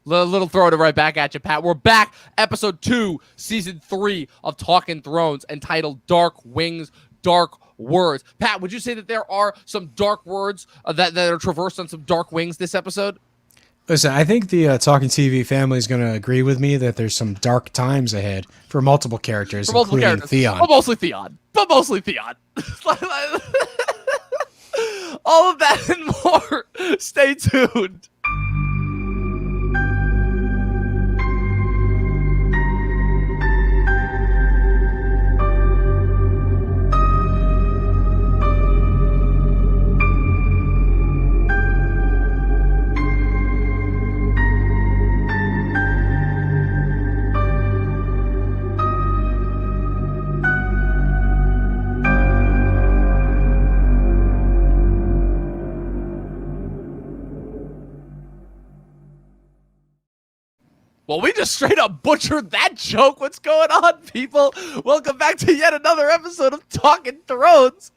Little throw it right back at you, Pat. We're back, episode 2, season 3 of Talkin Thrones, entitled Dark Wings, Dark Words. Pat, would you say that there are some dark words that are traversed on some dark wings this episode? Listen, I think the Talking TV family is going to agree with me that there's some dark times ahead for multiple characters, including Theon. But mostly Theon. All of that and more. Stay tuned. Well, we just straight up butchered that joke. What's going on, people? Welcome back to yet another episode of Talkin Thrones.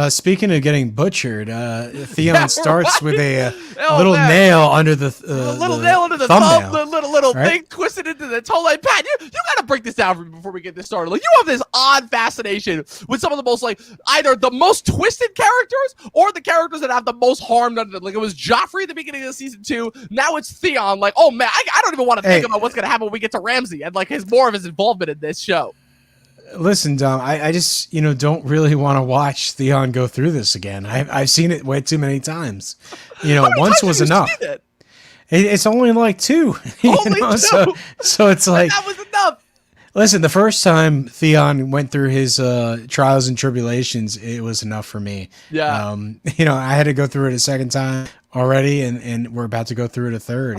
Speaking of getting butchered, Theon starts with a little nail under the thumb, little right? Thing twisted into the toe. Like, Pat, you gotta break this down for me before we get this started. Like, you have this odd fascination with some of the most, like, either the most twisted characters or the characters that have the most harmed under them. Like, it was Joffrey at the beginning of season 2. Now it's Theon. Like, oh man, I don't even want to think about what's gonna happen when we get to Ramsay and like more of his involvement in this show. Listen, Dom, I just, don't really want to watch Theon go through this again. I've seen it way too many times. Once was enough. It's only like 2. Only 2. So it's like that was enough. Listen, the first time Theon went through his trials and tribulations, it was enough for me. Yeah. I had to go through it a second time already, and we're about to go through it a third.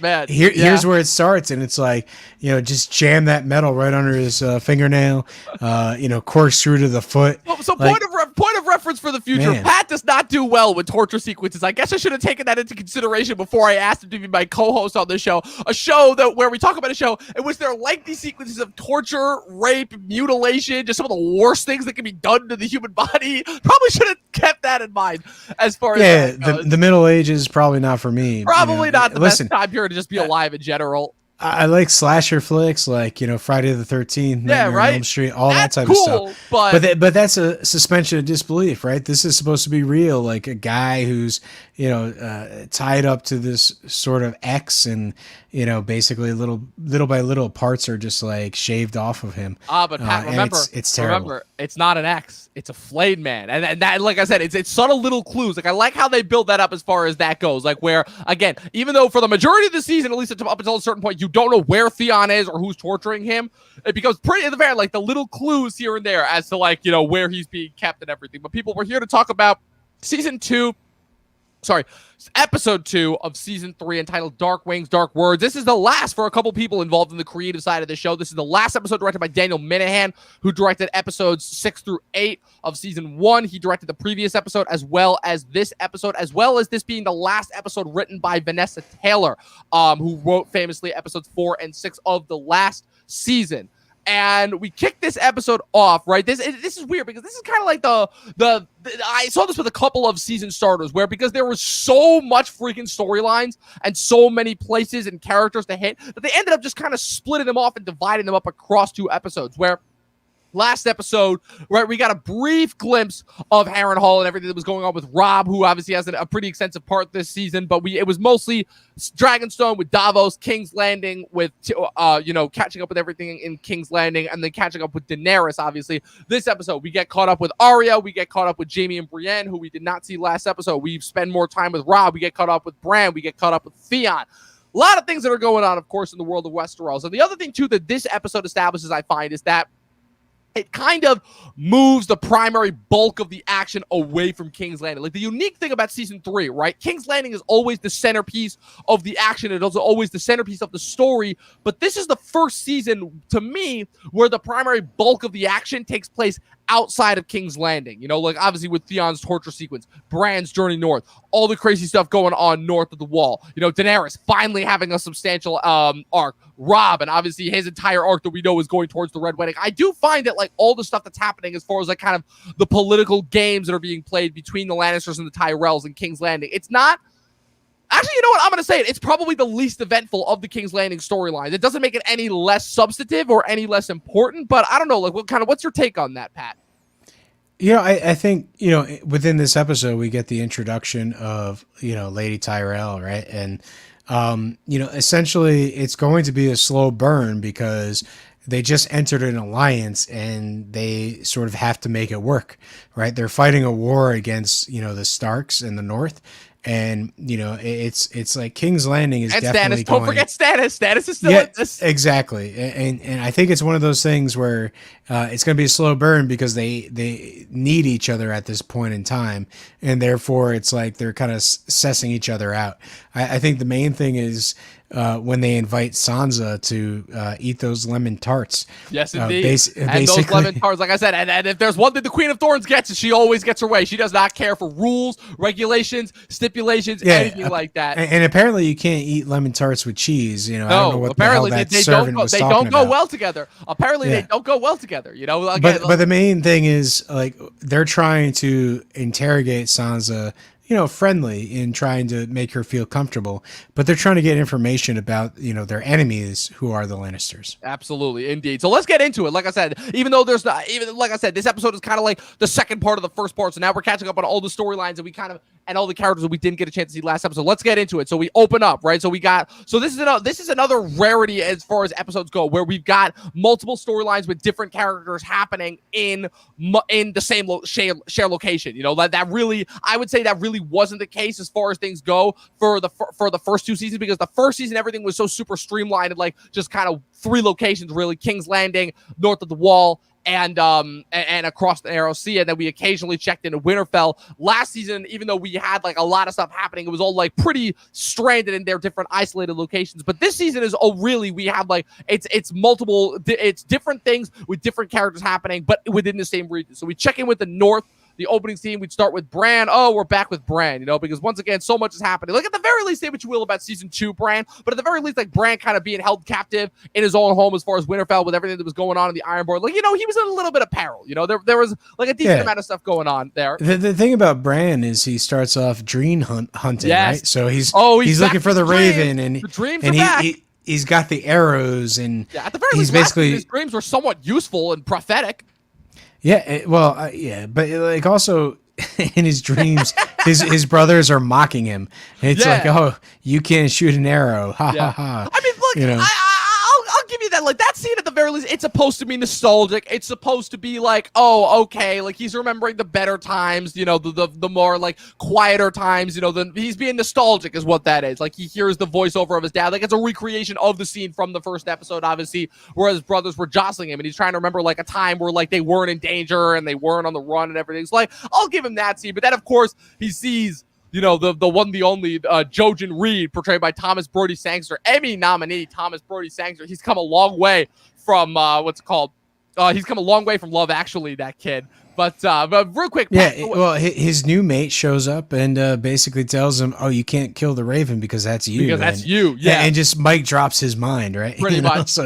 Man. Here's where it starts, and it's like, just jam that metal right under his fingernail, corkscrew to the foot. So point of reference for the future, man. Pat does not do well with torture sequences. I guess I should have taken that into consideration before I asked him to be my co-host on this show, a show where we talk about a show in which there are lengthy sequences of torture, rape, mutilation, just some of the worst things that can be done to the human body. Probably should have kept that in mind as far as the Middle Ages probably not for me. Probably not the best time period to just be alive in general. I like slasher flicks, like Friday the 13th, Nightmare on Elm Street, all that type of stuff. But that's a suspension of disbelief, right? This is supposed to be real, like a guy who's tied up to this sort of X, and basically little by little parts are just like shaved off of him. But Pat, remember, it's terrible. Remember, it's not an X, it's a flayed man, and that, like I said, it's subtle little clues. Like I like how they build that up as far as that goes. Like where again, even though for the majority of the season, at least up until a certain point, you don't know where Theon is or who's torturing him. It becomes pretty at the very like the little clues here and there as to like where he's being kept and everything. But people, we're here to talk about episode 2 of season 3, entitled Dark Wings, Dark Words. This is the last for a couple people involved in the creative side of the show. This is the last episode directed by Daniel Minahan, who directed episodes 6 through 8 of season 1. He directed the previous episode as well as this episode, as well as this being the last episode written by Vanessa Taylor, who wrote famously episodes 4 and 6 of the last season. And we kicked this episode off, right? This is weird because this is kind of like the I saw this with a couple of season starters where because there was so much freaking storylines and so many places and characters to hit that they ended up just kind of splitting them off and dividing them up across 2 episodes where last episode, right, we got a brief glimpse of Harrenhal and everything that was going on with Robb, who obviously has a pretty extensive part this season, but it was mostly Dragonstone with Davos, King's Landing with, catching up with everything in King's Landing, and then catching up with Daenerys, obviously. This episode, we get caught up with Arya, we get caught up with Jaime and Brienne, who we did not see last episode. We spend more time with Robb, we get caught up with Bran, we get caught up with Theon. A lot of things that are going on, of course, in the world of Westeros. And the other thing, too, that this episode establishes, I find, is that it kind of moves the primary bulk of the action away from King's Landing. Like the unique thing about season 3, right? King's Landing is always the centerpiece of the action. It is always the centerpiece of the story. But this is the first season, to me, where the primary bulk of the action takes place outside of King's Landing. Like obviously with Theon's torture sequence, Bran's journey north, all the crazy stuff going on north of the wall. Daenerys finally having a substantial arc. Robb, and obviously his entire arc that we know is going towards the Red Wedding. I do find that like all the stuff that's happening as far as like kind of the political games that are being played between the Lannisters and the Tyrells and King's Landing, it's not Actually, you know what? I'm going to say it. It's probably the least eventful of the King's Landing storylines. It doesn't make it any less substantive or any less important, but I don't know. Like, what's your take on that, Pat? I think, within this episode, we get the introduction of, Lady Tyrell, right? And, essentially it's going to be a slow burn because they just entered an alliance and they sort of have to make it work, right? They're fighting a war against, the Starks in the north. And it's like King's Landing is definitely Stannis. Don't forget Stannis. Stannis is still in this. Exactly, and I think it's one of those things where it's going to be a slow burn because they need each other at this point in time, and therefore it's like they're kind of sussing each other out. I think the main thing is when they invite Sansa to eat those lemon tarts. Yes, indeed. And those lemon tarts, like I said, and if there's one thing the Queen of Thorns gets, she always gets her way. She does not care for rules, regulations, stipulations, anything like that. And apparently you can't eat lemon tarts with cheese. I don't know what apparently the hell that they servant was talking about. They don't go well together. Apparently they don't go well together. Again, but the main thing is like they're trying to interrogate Sansa, friendly in trying to make her feel comfortable, but they're trying to get information about, their enemies who are the Lannisters. Absolutely. Indeed. So let's get into it. Like I said, this episode is kind of like the second part of the first part. So now we're catching up on all the storylines and all the characters that we didn't get a chance to see last episode. Let's get into it. So we open up, right? So this is another rarity as far as episodes go, where we've got multiple storylines with different characters happening in the same share location. That really, I would say that really wasn't the case as far as things go for the first two seasons, because the first season everything was so super streamlined and like just kind of three locations really: King's Landing, north of the Wall, and across the Narrow Sea, and then we occasionally checked into Winterfell. Last season, even though we had like a lot of stuff happening, it was all like pretty stranded in their different isolated locations. But this season is we have like it's multiple, it's different things with different characters happening, but within the same region. So we check in with the north. The opening scene, we'd start with Bran. Oh, we're back with Bran, because once again, so much is happening. Like, at the very least, say what you will about season 2 Bran, but at the very least, like, Bran kind of being held captive in his own home as far as Winterfell with everything that was going on in the Ironborn. Like, he was in a little bit of peril. There was, like, a decent amount of stuff going on there. The thing about Bran is he starts off dream hunting, right? So he's looking for the Raven, and the dreams are back. He's got the arrows, and at the very least, basically his dreams were somewhat useful and prophetic. Yeah, but like also in his dreams, his brothers are mocking him. And it's like, oh, you can't shoot an arrow, ha ha ha. I mean, look, I'll give you that. Like, that scene at the very least, it's supposed to be nostalgic. It's supposed to be like, oh, okay, like he's remembering the better times, the more like quieter times, he's being nostalgic is what that is. Like, he hears the voiceover of his dad. Like, it's a recreation of the scene from the first episode, obviously, where his brothers were jostling him, and he's trying to remember like a time where like they weren't in danger and they weren't on the run and everything. So like, I'll give him that scene. But then of course he sees the one, the only Jojen Reed, portrayed by Thomas Brody Sangster, Emmy nominee Thomas Brody Sangster. He's come a long way from he's come a long way from Love Actually, that kid. But real quick, his new mate shows up and basically tells him, "Oh, you can't kill the Raven because that's you." Because that's you, and just Mike drops his mind, right? Pretty much.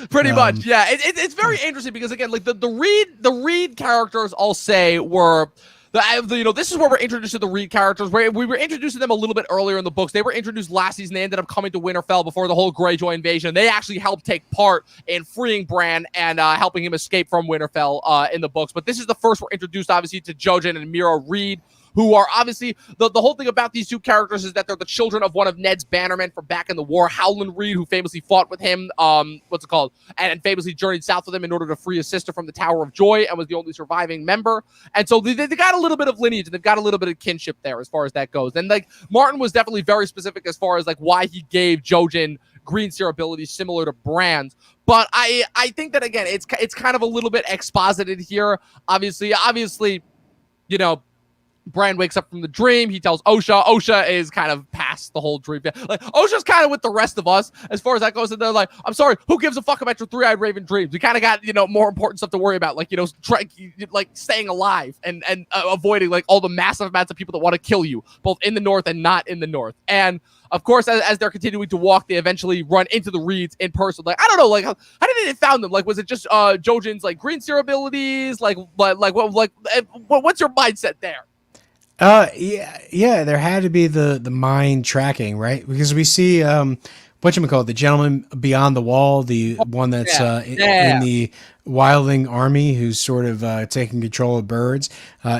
Pretty much, yeah. It's very interesting because again, like the Reed characters, I'll say, were. This is where we're introduced to the Reed characters. We were introduced to them a little bit earlier in the books. They were introduced last season. They ended up coming to Winterfell before the whole Greyjoy invasion. They actually helped take part in freeing Bran and helping him escape from Winterfell in the books. But this is the first we're introduced, obviously, to Jojen and Mira Reed, who are obviously, the whole thing about these two characters is that they're the children of one of Ned's bannermen from back in the war, Howland Reed, who famously fought with him, and famously journeyed south with him in order to free his sister from the Tower of Joy and was the only surviving member. And so they got a little bit of lineage, and they've got a little bit of kinship there as far as that goes. And like, Martin was definitely very specific as far as like why he gave Jojen green seer abilities similar to Bran's. But I think that, again, it's kind of a little bit exposited here. Obviously, Bran wakes up from the dream. He tells Osha. Osha is kind of past the whole dream. Like, Osha's kind of with the rest of us as far as that goes. And they're like, I'm sorry, who gives a fuck about your three-eyed raven dreams? We kind of got, more important stuff to worry about. Like, like staying alive and avoiding like all the massive amounts of people that want to kill you, both in the north and not in the north. And of course, as they're continuing to walk, they eventually run into the Reeds in person. Like, I don't know, like, how did they found them? Like, was it just Jojen's like green seer abilities? What's your mindset there? Yeah, there had to be the mind tracking, right? Because we see whatchamacallit, the gentleman beyond the wall, the one that's in the wildling army who's sort of taking control of birds.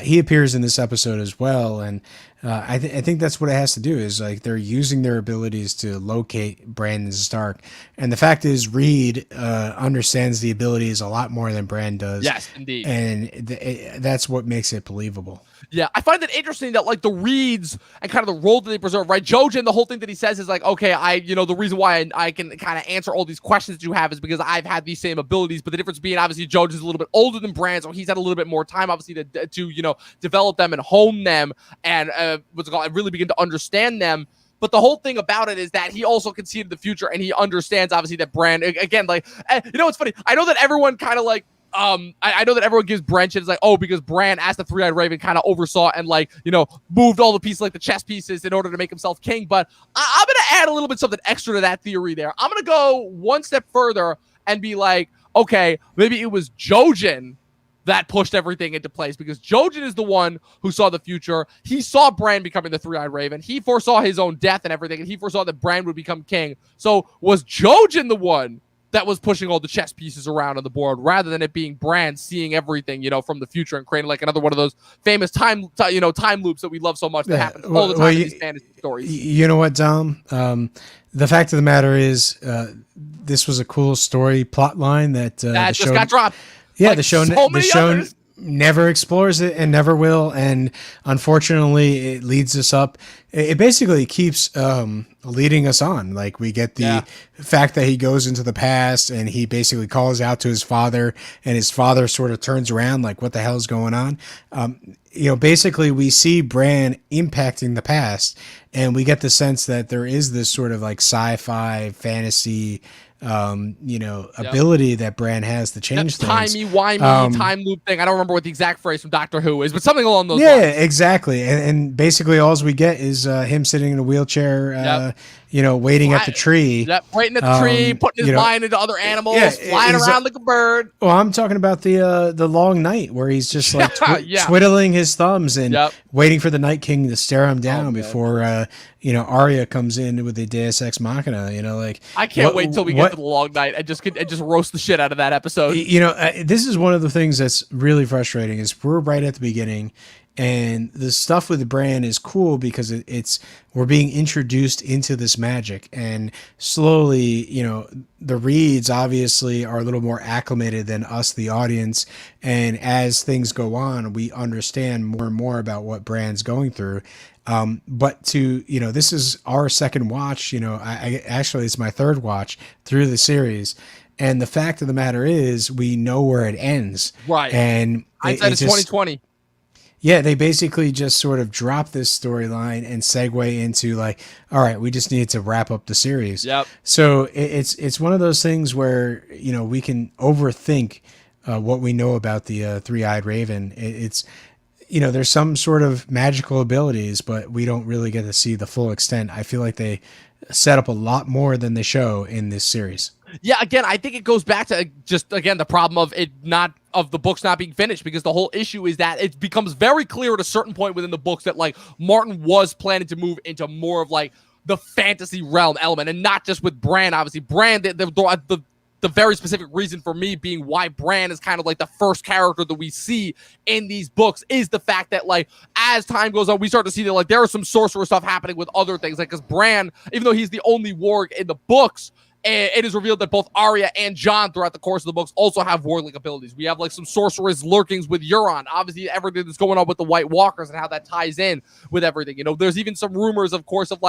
He appears in this episode as well, and I think that's what it has to do, is like they're using their abilities to locate Brandon Stark. And the fact is, Reed understands the abilities a lot more than Bran does. Yes, indeed. And that's what makes it believable. Yeah, I find it interesting that like the Reeds and kind of the role that they preserve, right? Jojen, the whole thing that he says is like, okay, the reason why I can kind of answer all these questions that you have is because I've had these same abilities, but the difference being obviously Jojen's a little bit older than Bran, so he's had a little bit more time obviously to develop them and hone them and really begin to understand them. But the whole thing about it is that he also can see into the future, and he understands obviously that Bran, again, like, it's funny. I know that everyone kind of like, I know that everyone gives Bran shit. It's like, oh, because Bran, as the three-eyed raven, kind of oversaw and like, moved all the pieces, like the chess pieces, in order to make himself king. But I'm going to add a little bit something extra to that theory there. I'm going to go one step further and be like, okay, maybe it was Jojen that pushed everything into place, because Jojen is the one who saw the future. He saw Bran becoming the three-eyed raven. He foresaw his own death and everything, and he foresaw that Bran would become king. So was Jojen the one that was pushing all the chess pieces around on the board, rather than it being Bran seeing everything, from the future and creating like another one of those famous time loops that we love so much that happens all the time in these fantasy stories. You know what, Dom? The fact of the matter is, this was a cool story plot line that just got dropped. Yeah, like the show never explores it and never will, and unfortunately, it leads us up. It basically keeps leading us on. Like, we get the fact that he goes into the past and he basically calls out to his father, and his father sort of turns around like, what the hell's going on? Basically we see Bran impacting the past, and we get the sense that there is this sort of like sci-fi fantasy ability that Bran has to change things. Timey-wimey time loop thing. I don't remember what the exact phrase from Doctor Who is, but something along those lines. Yeah, exactly. And basically all we get is him sitting in a wheelchair, waiting at the tree. Yep, waiting at the tree, putting his mind into other animals, flying around like a bird. Well, I'm talking about the long night where he's just like twiddling his thumbs and waiting for the Night King to stare him down before Arya comes in with the Deus Ex Machina. I can't wait until we get to the long night and just roast the shit out of that episode. This is one of the things that's really frustrating, is we're right at the beginning. And the stuff with Bran is cool because we're being introduced into this magic, and slowly, the Reeds obviously are a little more acclimated than us, the audience. And as things go on, we understand more and more about what Bran's going through. But this is our second watch. I actually, it's my third watch through the series. And the fact of the matter is, we know where it ends. Right. And hindsight is 2020. Yeah, they basically just sort of drop this storyline and segue into like, all right, we just need to wrap up the series. Yep. So it's one of those things where, we can overthink what we know about the three-eyed raven. It's there's some sort of magical abilities, but we don't really get to see the full extent. I feel like they set up a lot more than they show in this series. Yeah, again, I think it goes back to just, again, the problem of the books not being finished, because the whole issue is that it becomes very clear at a certain point within the books that like Martin was planning to move into more of like the fantasy realm element, and not just with Bran. Obviously, Bran, the very specific reason for me being why Bran is kind of like the first character that we see in these books is the fact that like as time goes on, we start to see that like there is some sorcerer stuff happening with other things, like because Bran, even though he's the only warg in the books, it is revealed that both Arya and Jon throughout the course of the books also have warlike abilities. We have like some sorceress lurkings with Euron. Obviously, everything that's going on with the White Walkers and how that ties in with everything. There's even some rumors, of course, of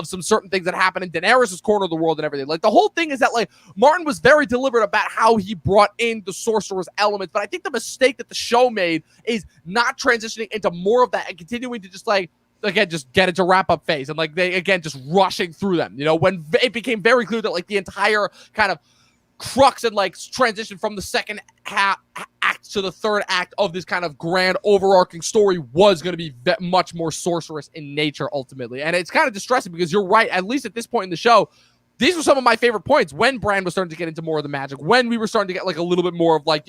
some certain things that happen in Daenerys' corner of the world and everything. Like, the whole thing is that like Martin was very deliberate about how he brought in the sorceress elements. But I think the mistake that the show made is not transitioning into more of that and continuing to just like, again, just get into wrap-up phase, and like they again just rushing through them. When it became very clear that like the entire kind of crux and like transition from the second act to the third act of this kind of grand overarching story was going to be much more sorceress in nature ultimately. And it's kind of distressing because you're right, at least at this point in the show, these were some of my favorite points when Bran was starting to get into more of the magic, when we were starting to get like a little bit more of like,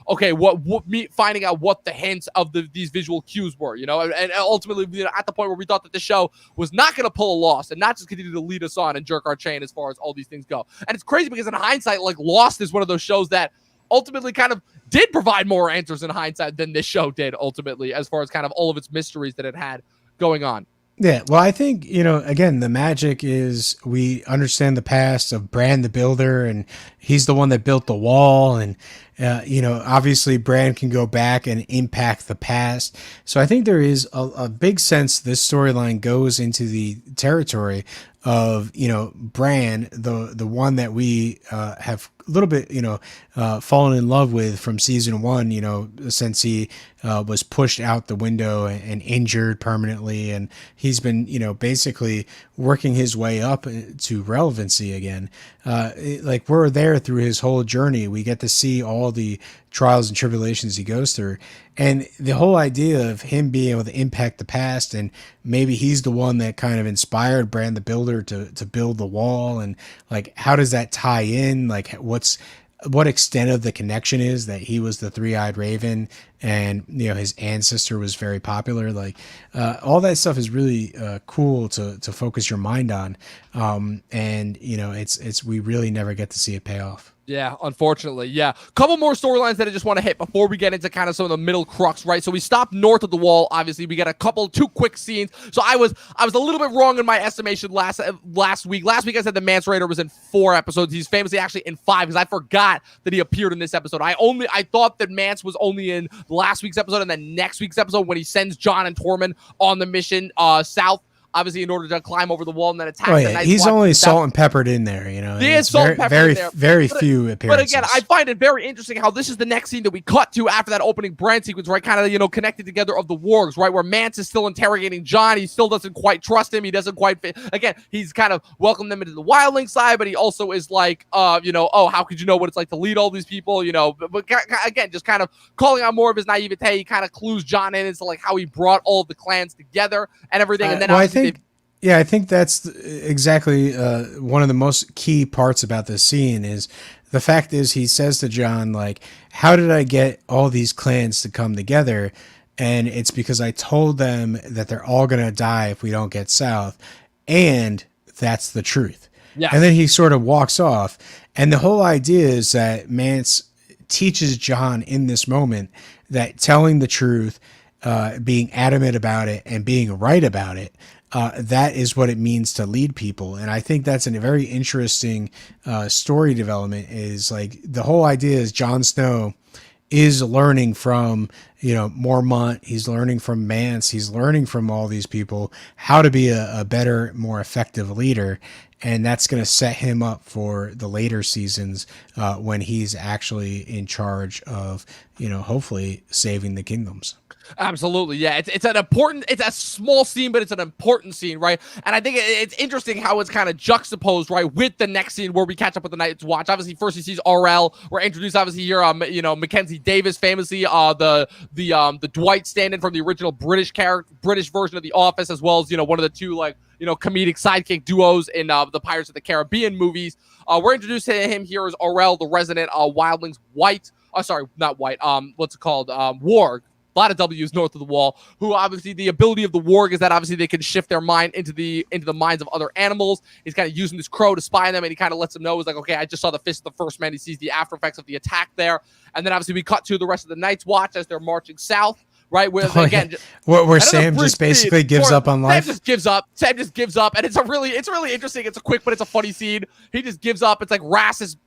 okay, what me finding out what the hints of these visual cues were, and ultimately, at the point where we thought that the show was not going to pull a loss and not just continue to lead us on and jerk our chain as far as all these things go. And it's crazy because in hindsight, like Lost is one of those shows that ultimately kind of did provide more answers in hindsight than this show did ultimately, as far as kind of all of its mysteries that it had going on. Yeah, well, I think, again, the magic is we understand the past of Bran the Builder, and he's the one that built the wall. And, obviously Bran can go back and impact the past. So I think there is a big sense this storyline goes into the territory of, Bran, the one that we have a little bit, fallen in love with from season 1, since he was pushed out the window and injured permanently. And he's been, basically working his way up to relevancy again. Like we're there through his whole journey. We get to see all the trials and tribulations he goes through. And the whole idea of him being able to impact the past, and maybe he's the one that kind of inspired Bran the Builder to build the wall. And like, how does that tie in? Like what extent of the connection is that he was the three-eyed raven and, his ancestor was very popular. Like, all that stuff is really cool to focus your mind on. And we really never get to see it pay off. Yeah, unfortunately. Yeah. Couple more storylines that I just want to hit before we get into kind of some of the middle crux, right? So we stopped north of the wall. Obviously, we get two quick scenes. So I was a little bit wrong in my estimation last week. Last week I said the Mance Rayder was in 4 episodes. He's famously actually in 5 because I forgot that he appeared in this episode. I thought that Mance was only in last week's episode and then next week's episode when he sends Jon and Tormund on the mission south. Obviously, in order to climb over the wall and then attack. Oh, yeah. He's only salt and peppered in there, He is salt and peppered in there. Very few appearances. But again, I find it very interesting how this is the next scene that we cut to after that opening Bran sequence, right? Kind of, connected together of the wargs, right? Where Mance is still interrogating Jon. He still doesn't quite trust him. He doesn't quite fit. Again, he's kind of welcomed them into the wildling side, but he also is like, how could you know what it's like to lead all these people? But again, just kind of calling out more of his naivete. He kind of clues Jon in into like how he brought all of the clans together and everything. And then I think that's exactly one of the most key parts about this scene is the fact is he says to Jon, like, how did I get all these clans to come together? And it's because I told them that they're all going to die if we don't get south. And that's the truth. Yeah. And then he sort of walks off. And the whole idea is that Mance teaches Jon in this moment that telling the truth, being adamant about it and being right about it, that is what it means to lead people. And I think that's a very interesting story development is like the whole idea is Jon Snow is learning from, Mormont. He's learning from Mance. He's learning from all these people how to be a better, more effective leader. And that's going to set him up for the later seasons when he's actually in charge of, hopefully saving the kingdoms. Absolutely, yeah. It's a small scene, but it's an important scene, right? And I think it's interesting how it's kind of juxtaposed, right, with the next scene where we catch up with the Night's Watch. Obviously, first he sees RL. We're introduced, obviously, here, Mackenzie Davis, famously, the Dwight stand-in from the original British version of The Office, as well as one of the two comedic sidekick duos in the Pirates of the Caribbean movies. We're introduced to him here as RL, the resident wildlings warg. A lot of W's north of the wall, who obviously the ability of the warg is that obviously they can shift their mind into the minds of other animals. He's kind of using this crow to spy on them, and he kind of lets them know, he's like, okay, I just saw the fist of the first man. He sees the after effects of the attack there. And then obviously we cut to the rest of the Night's Watch as they're marching south, right? Where where Sam just basically gives up on life. Sam just gives up, and it's really interesting. It's a quick, but it's a funny scene. He just gives up. It's like Ras is,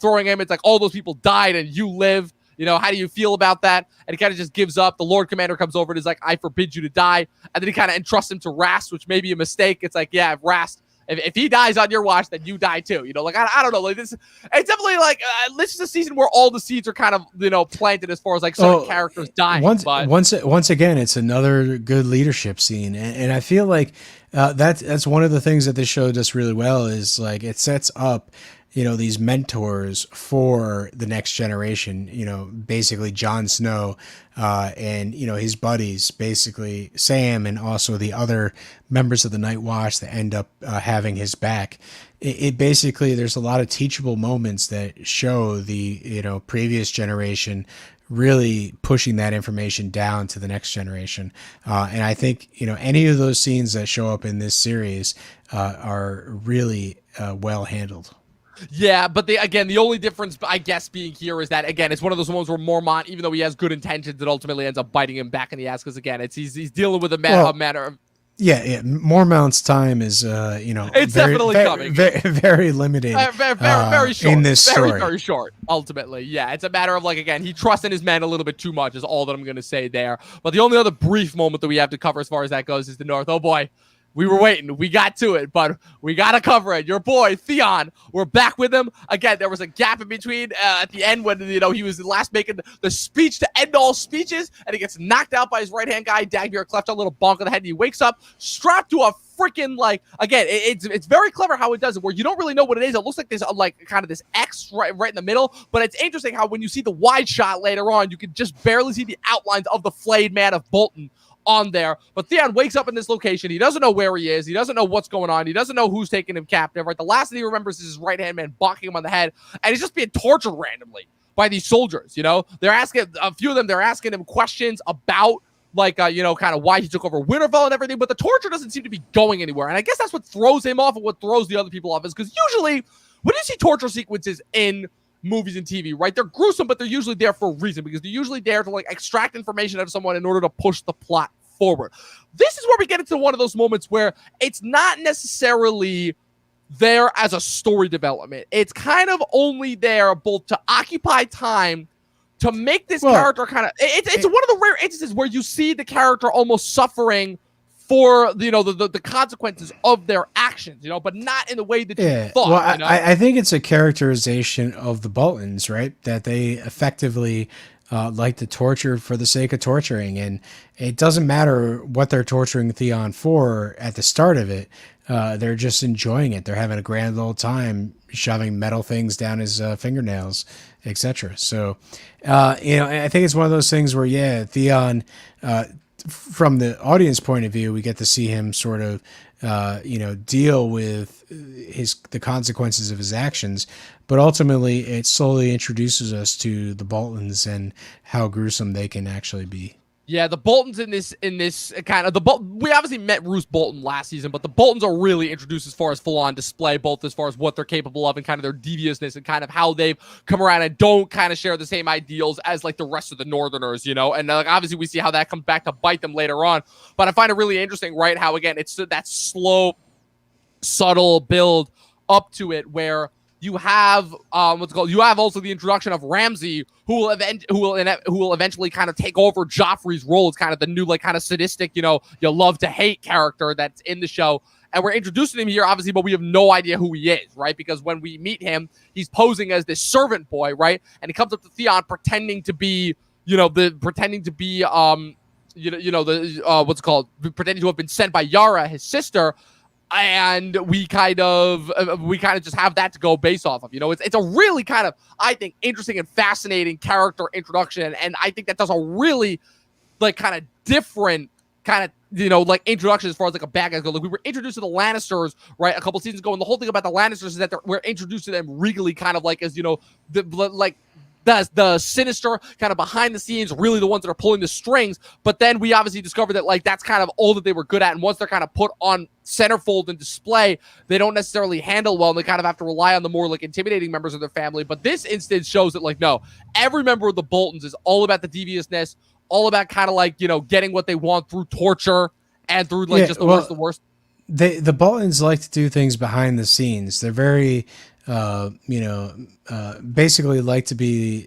throwing him. It's like all those people died and you live. How do you feel about that? And he kind of just gives up. The Lord Commander comes over and is like, I forbid you to die. And then he kind of entrusts him to Rast, which may be a mistake. It's like, yeah, Rast, if he dies on your watch, then you die too. I don't know. Like this, it's definitely like this is a season where all the seeds are kind of planted as far as like certain characters dying. Once again, it's another good leadership scene, and I feel like that's one of the things that this show does really well is like it sets up these mentors for the next generation, basically Jon Snow, and, his buddies, basically Sam, and also the other members of the Night Watch that end up having his back. It basically, there's a lot of teachable moments that show the, previous generation really pushing that information down to the next generation. And I think, any of those scenes that show up in this series are really well handled. Yeah, but the only difference, I guess, being here is that, again, it's one of those moments where Mormont, even though he has good intentions, it ultimately ends up biting him back in the ass, because, again, he's dealing with a matter of... Yeah. Mormount's time is, it's definitely coming. Very limited. Very short. In this story. Very short, ultimately. Yeah, it's a matter of, again, he trusts in his men a little bit too much is all that I'm going to say there. But the only other brief moment that we have to cover as far as that goes is the North. Oh, boy. We were waiting. We got to it, but we got to cover it. Your boy, Theon, we're back with him. Again, there was a gap in between at the end when, he was last making the speech to end all speeches, and he gets knocked out by his right-hand guy, Dagbeer, cleft a little bonk on the head, and he wakes up strapped to a freaking, again, it's very clever how it does it, where you don't really know what it is. It looks like there's, kind of this X right in the middle, but it's interesting how when you see the wide shot later on, you can just barely see the outlines of the flayed man of Bolton on there. But Theon wakes up in this location. He doesn't know where he is. He doesn't know what's going on. He doesn't know who's taking him captive, right? The last thing he remembers is his right-hand man bonking him on the head, and he's just being tortured randomly by these soldiers, They're asking, a few of them, they're asking him questions about, kind of why he took over Winterfell and everything, but the torture doesn't seem to be going anywhere. And I guess that's what throws him off and what throws the other people off, is because usually when you see torture sequences in movies and TV, right, they're gruesome, but they're usually there for a reason, because they're usually there to extract information out of someone in order to push the plot forward. This is where we get into one of those moments where it's not necessarily there as a story development. It's kind of only there both to occupy time, to make this character kind of... It's one of the rare instances where you see the character almost suffering for, the consequences of their actions, but not in the way that you thought. Well, I think it's a characterization of the Boltons, right? That they effectively... like to torture for the sake of torturing, and it doesn't matter what they're torturing Theon for at the start of it. They're just enjoying it. They're having a grand old time shoving metal things down his fingernails, etc. So, I think it's one of those things where, Theon, from the audience point of view, we get to see him sort of, deal with the consequences of his actions. But ultimately, it slowly introduces us to the Boltons and how gruesome they can actually be. Yeah, the Boltons in this kind of we obviously met Roose Bolton last season, but the Boltons are really introduced as far as full-on display, both as far as what they're capable of and kind of their deviousness and kind of how they've come around and don't kind of share the same ideals as the rest of the Northerners, and obviously we see how that comes back to bite them later on. But I find it really interesting, right? How again it's that slow, subtle build up to it where you have you have also the introduction of Ramsay, who will eventually kind of take over Joffrey's role as kind of the new kind of sadistic, you love to hate character that's in the show. And we're introducing him here, obviously, but we have no idea who he is, right? Because when we meet him, he's posing as this servant boy, right? And he comes up to Theon pretending to be, pretending to have been sent by Yara, his sister. And we kind of just have that to go base off of. It's a really kind of, I think, interesting and fascinating character introduction, and I think that does a really kind of different kind of introduction as far as a bad guys go. We were introduced to the Lannisters right a couple seasons ago, and the whole thing about the Lannisters is that we're introduced to them regally kind of as the sinister kind of behind the scenes, really the ones that are pulling the strings. But then we obviously discovered that that's kind of all that they were good at. And once they're kind of put on centerfold and display, they don't necessarily handle well, and they kind of have to rely on the more intimidating members of their family. But this instance shows that no, every member of the Boltons is all about the deviousness, all about kind of getting what they want through torture and through just the worst. The Boltons like to do things behind the scenes. They're very basically like to be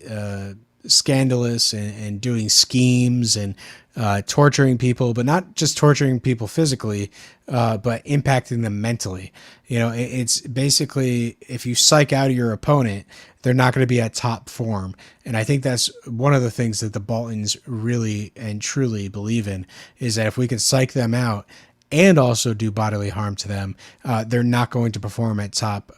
scandalous and doing schemes and torturing people, but not just torturing people physically, but impacting them mentally. It's basically, if you psych out your opponent, they're not going to be at top form. And I think that's one of the things that the Boltons really and truly believe in, is that if we can psych them out and also do bodily harm to them, they're not going to perform at top,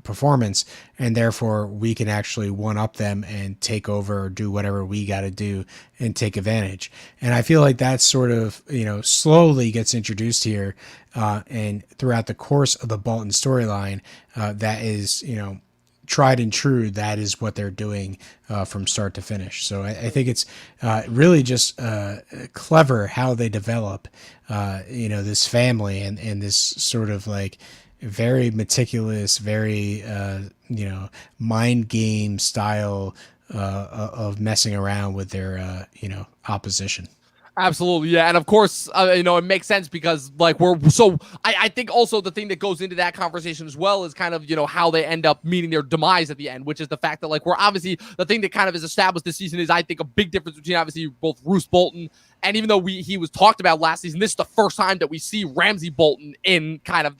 performance, and therefore we can actually one up them and take over or do whatever we got to do and take advantage. And I feel like that sort of, slowly gets introduced here, and throughout the course of the Bolton storyline, that is, tried and true. That is what they're doing from start to finish. So I think it's really just clever how they develop, this family and this sort of like very meticulous, very, mind game style of messing around with their, opposition. Absolutely, yeah, and of course, it makes sense because like I think also the thing that goes into that conversation as well is kind of how they end up meeting their demise at the end, which is the fact that like we're obviously the thing that kind of is established this season is I think a big difference between obviously both Roose Bolton. And even though he was talked about last season, this is the first time that we see Ramsay Bolton in kind of,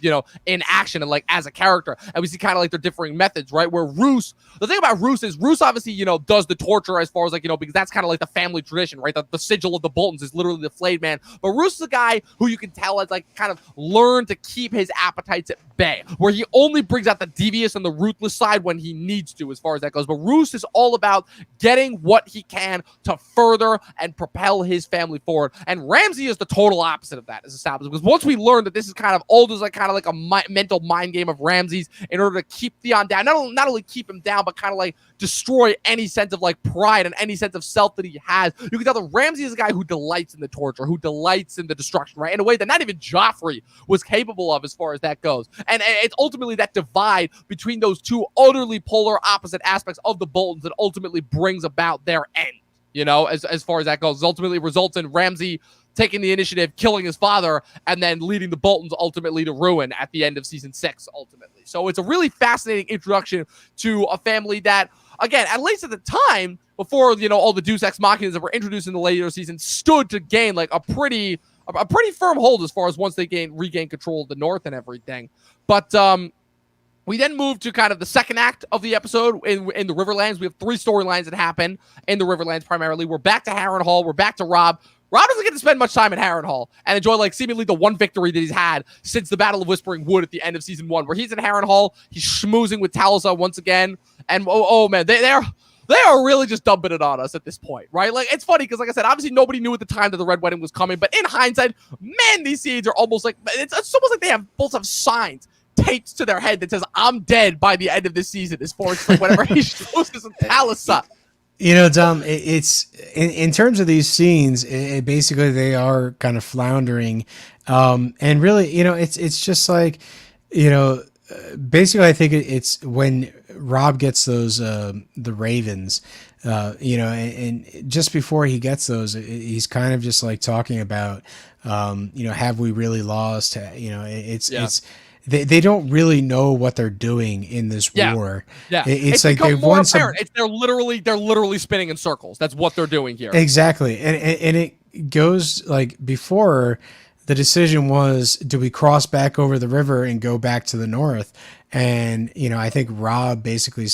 in action and like as a character. And we see kind of like their differing methods, right? Where Roose, the thing about Roose is Roose obviously, does the torture as far as like, because that's kind of like the family tradition, right? The sigil of the Boltons is literally the flayed man. But Roose is a guy who you can tell has like kind of learned to keep his appetites at bay, where he only brings out the devious and the ruthless side when he needs to, as far as that goes. But Roose is all about getting what he can to further and propel his family forward, and Ramsay is the total opposite of that, as established, because once we learn that this is kind of old as like kind of like a mental mind game of Ramsay's in order to keep Theon down, not only keep him down, but kind of like destroy any sense of like pride and any sense of self that he has. You can tell that Ramsay is a guy who delights in the torture, who delights in the destruction, right? In a way that not even Joffrey was capable of as far as that goes. And it's ultimately that divide between those two utterly polar opposite aspects of the Boltons that ultimately brings about their end. As far as that goes, ultimately results in Ramsay taking the initiative, killing his father, and then leading the Boltons ultimately to ruin at the end of season 6, ultimately. So it's a really fascinating introduction to a family that, again, at least at the time, before, all the Deus Ex Machinas that were introduced in the later seasons, stood to gain like a pretty firm hold as far as once they regain control of the North and everything. But, we then move to kind of the second act of the episode in the Riverlands. We have 3 storylines that happen in the Riverlands primarily. We're back to Harrenhal. We're back to Robb. Robb doesn't get to spend much time in Harrenhal and enjoy like seemingly the one victory that he's had since the Battle of Whispering Wood at the end of season 1, where he's in Harrenhal. He's schmoozing with Talisa once again. And oh man, they are really just dumping it on us at this point, right? Like, it's funny because, like I said, obviously nobody knew at the time that the Red Wedding was coming. But in hindsight, man, these scenes are almost like it's almost like they both have signs taped to their head that says "I'm dead" by the end of this season, as far as like whatever he shows us in Talisa. Dom, it's in terms of these scenes, basically they are kind of floundering, and really, it's just like, basically I think it's when Robb gets those the ravens, and just before he gets those, he's kind of just like talking about, have we really lost? It's. They don't really know what they're doing in this war. Yeah, it's like they've won some. They're literally spinning in circles. That's what they're doing here. Exactly, and it goes like before. The decision was, do we cross back over the river and go back to the north? And I think Robb basically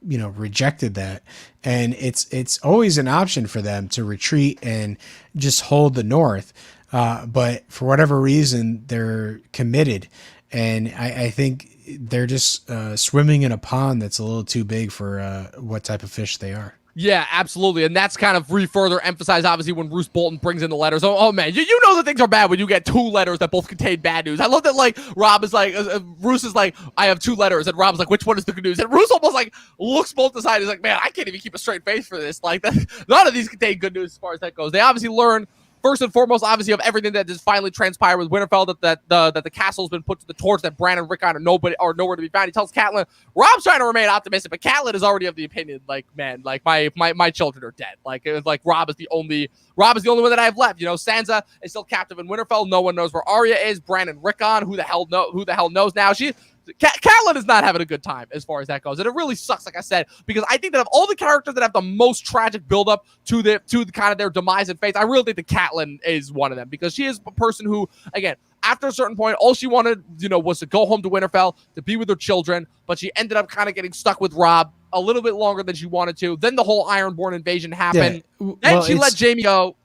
rejected that, and it's always an option for them to retreat and just hold the north. But for whatever reason, they're committed. And I think they're just swimming in a pond that's a little too big for what type of fish they are. Yeah, absolutely. And that's kind of further emphasized, obviously, when Roose Bolton brings in the letters. Oh man, you know that things are bad when you get 2 letters that both contain bad news. I love that, like, Robb is like, Roose is like, I have 2 letters. And Robb's like, which one is the good news? And Roose almost like looks both aside. He's like, man, I can't even keep a straight face for this. Like, none of these contain good news as far as that goes. They obviously learn, first and foremost, obviously, of everything that has finally transpired with Winterfell, that the castle's been put to the torch, that Bran and Rickon are nowhere to be found. He tells Catelyn, Robb's trying to remain optimistic, but Catelyn is already of the opinion, like, man, like my children are dead. Like, it was like Robb is the only one that I have left. Sansa is still captive in Winterfell. No one knows where Arya is. Bran and Rickon, who the hell knows now? Catelyn is not having a good time as far as that goes, and it really sucks, like I said, because I think that of all the characters that have the most tragic buildup to the kind of their demise and fate, I really think that Catelyn is one of them, because she is a person who, again, after a certain point, all she wanted, was to go home to Winterfell, to be with her children, but she ended up kind of getting stuck with Robb a little bit longer than she wanted to. Then the whole Ironborn invasion happened. Yeah. Then she let Jaime go.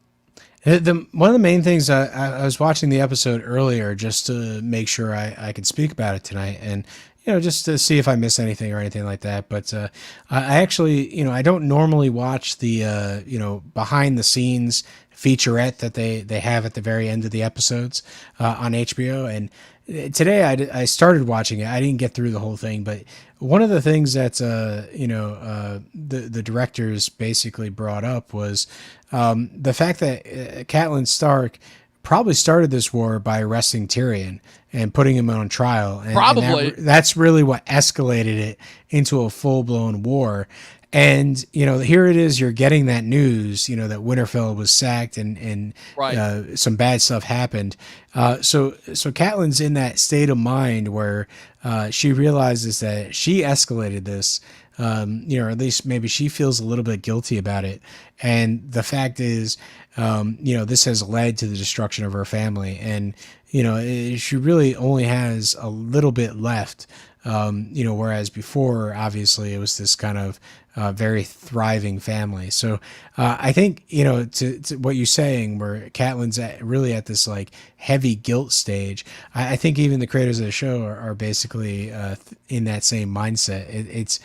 One of the main things I was watching the episode earlier just to make sure I could speak about it tonight, and just to see if I miss anything or anything like that. But I actually, I don't normally watch the behind the scenes featurette that they have at the very end of the episodes on HBO, and today I started watching it. I didn't get through the whole thing, but one of the things that the directors basically brought up was the fact that Catelyn Stark probably started this war by arresting Tyrion and putting him on trial. And that's really what escalated it into a full-blown war. And, here it is, you're getting that news, that Winterfell was sacked and some bad stuff happened. So Catelyn's in that state of mind where she realizes that she escalated this, or at least maybe she feels a little bit guilty about it. And the fact is, this has led to the destruction of her family. And, she really only has a little bit left. Whereas before, obviously, it was this kind of very thriving family. So I think, to what you're saying, where Catelyn's really at this like heavy guilt stage, I think even the creators of the show are basically in that same mindset. It's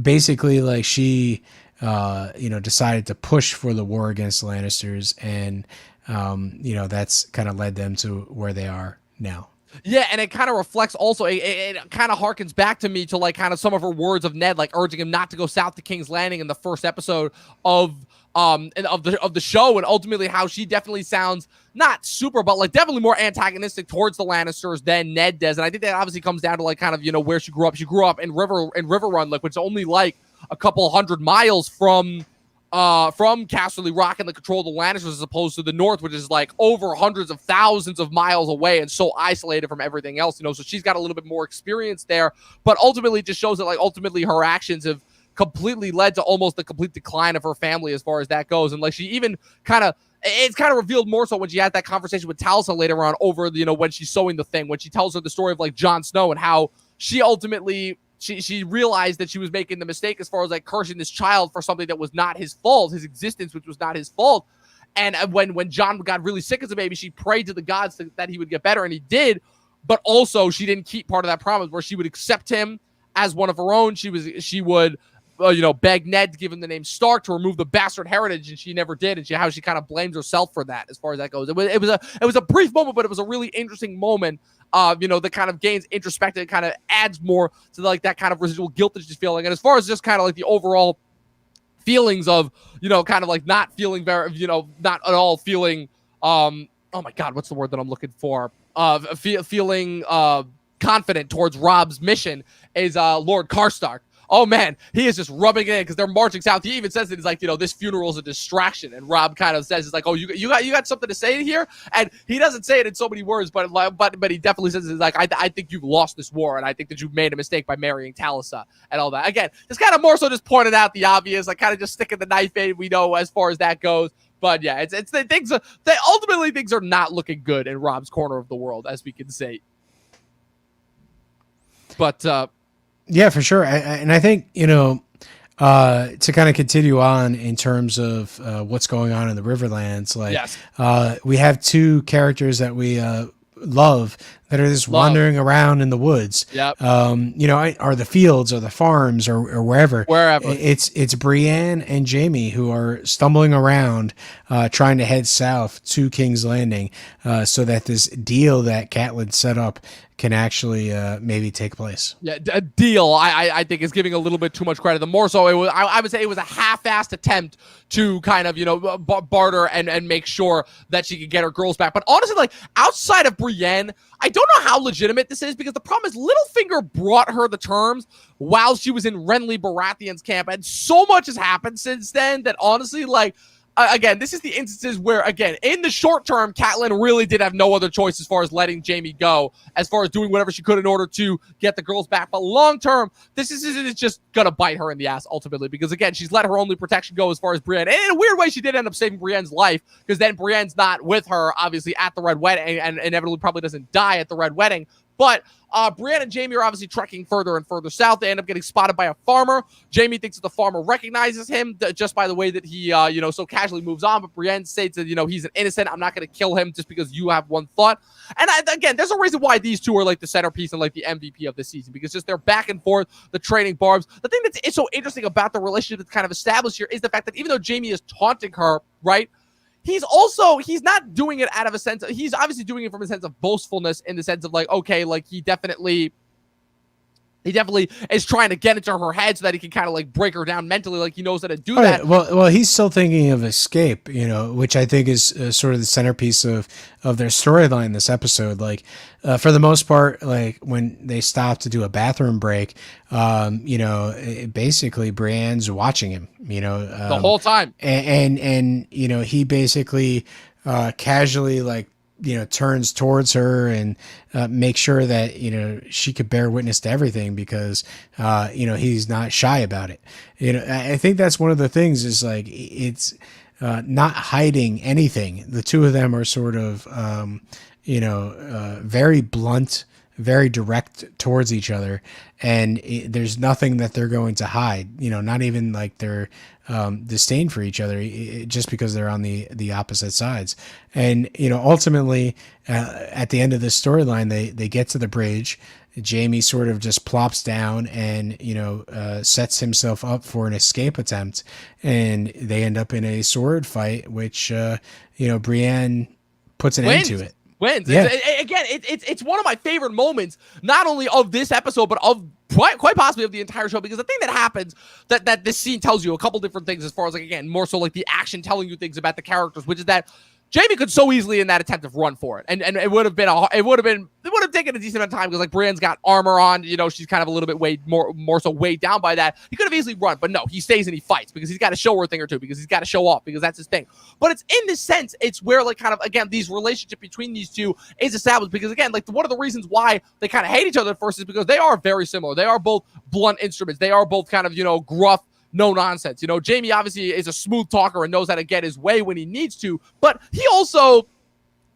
basically like she, decided to push for the war against the Lannisters, and that's kind of led them to where they are now. Yeah, and it kind of reflects also, it kind of harkens back to me to like kind of some of her words of Ned, like urging him not to go south to King's Landing in the first episode of the show, and ultimately how she definitely sounds not super, but like definitely more antagonistic towards the Lannisters than Ned does. And I think that obviously comes down to like kind of, where she grew up. She grew up in Riverrun, like, which is only like a couple 100 miles from Casterly Rock and the control of the Lannisters, as opposed to the north, which is like over hundreds of thousands of miles away and so isolated from everything else, so she's got a little bit more experience there. But ultimately it just shows that like ultimately her actions have completely led to almost the complete decline of her family as far as that goes. And like she even it's kind of revealed more so when she had that conversation with Talsa later on over when she's sewing the thing, when she tells her the story of like Jon Snow and how she ultimately she realized that she was making the mistake as far as like cursing this child for something that was not his fault, his existence, which was not his fault. And when Jon got really sick as a baby, she prayed to the gods that he would get better, and he did. But also she didn't keep part of that promise where she would accept him as one of her own. She would beg Ned to give him the name Stark to remove the bastard heritage, and she never did. And how she kind of blames herself for that as far as that goes. It was a brief moment, but it was a really interesting moment. That kind of gains introspective, kind of adds more to like that kind of residual guilt that she's feeling. And as far as just kind of like the overall feelings of, kind of like not feeling very, not at all feeling, oh my God, what's the word that I'm looking for? Feeling confident towards Robb's mission is Lord Karstark. Oh man, he is just rubbing it in because they're marching south. He even says that he's like, this funeral is a distraction, and Robb kind of says, "It's like, oh, you got something to say here," and he doesn't say it in so many words, but he definitely says it's like, I think you've lost this war, and I think that you've made a mistake by marrying Talisa and all that. Again, just kind of more so just pointed out the obvious, like kind of just sticking the knife in. We know as far as that goes. But yeah, it's the things ultimately things are not looking good in Robb's corner of the world, as we can say. But yeah, for sure. And I think, to kind of continue on in terms of what's going on in the Riverlands, like yes. We have two characters that we love that are just wandering around in the woods. Yep. Or the fields or the farms or wherever. It's Brienne and Jaime who are stumbling around trying to head south to King's Landing so that this deal that Catelyn set up can actually maybe take place. Yeah, a deal, I think, is giving a little bit too much credit. The more so, I would say it was a half-assed attempt to kind of, barter and make sure that she could get her girls back. But honestly, like, outside of Brienne, I don't know how legitimate this is, because the problem is Littlefinger brought her the terms while she was in Renly Baratheon's camp, and so much has happened since then that honestly, like, again, this is the instances where, again, in the short term, Catelyn really did have no other choice as far as letting Jaime go, as far as doing whatever she could in order to get the girls back. But long term, this is just going to bite her in the ass, ultimately, because, again, she's let her only protection go as far as Brienne. And in a weird way, she did end up saving Brienne's life, because then Brienne's not with her, obviously, at the Red Wedding, and inevitably probably doesn't die at the Red Wedding. But Brienne and Jaime are obviously trekking further and further south. They end up getting spotted by a farmer. Jaime thinks that the farmer recognizes him just by the way that he, so casually moves on. But Brienne states that, he's an innocent. I'm not going to kill him just because you have one thought. And again, there's a reason why these two are like the centerpiece and like the MVP of this season, because just they're back and forth, the trading barbs. The thing that's so interesting about the relationship that's kind of established here is the fact that even though Jaime is taunting her, right? He's not doing it out of a sense of, he's obviously doing it from a sense of boastfulness, in the sense of like, okay, like he definitely is trying to get into her head so that he can kind of like break her down mentally. Like he knows how to do that. Well, he's still thinking of escape, which I think is sort of the centerpiece of their storyline this episode. Like, for the most part, like when they stop to do a bathroom break, basically Brienne's watching him, the whole time. And he basically, casually like, turns towards her and makes sure that, she could bear witness to everything because, he's not shy about it. I think that's one of the things is like, it's not hiding anything. The two of them are sort of, very blunt, very direct towards each other. And there's nothing that they're going to hide, not even like their disdain for each other, just because they're on the opposite sides. And, ultimately, at the end of this storyline, they get to the bridge. Jaime sort of just plops down and, sets himself up for an escape attempt. And they end up in a sword fight, which, Brienne puts an end to it. Wins. Yeah. It's one of my favorite moments, not only of this episode, but of quite possibly of the entire show, because the thing that happens that this scene tells you a couple different things, as far as like, again, more so like the action telling you things about the characters, which is that Jaime could so easily in that attempt have run for it, and it would have taken a decent amount of time, because like Brienne's got armor on, she's kind of a little bit more so weighed down by that. He could have easily run, but no, he stays and he fights because he's got to show her a thing or two, because he's got to show off, because that's his thing. But it's in this sense, it's where like kind of again these relationship between these two is established, because again like one of the reasons why they kind of hate each other at first is because they are very similar. They are both blunt instruments. They are both kind of gruff, no nonsense. Jaime obviously is a smooth talker and knows how to get his way when he needs to, but he also,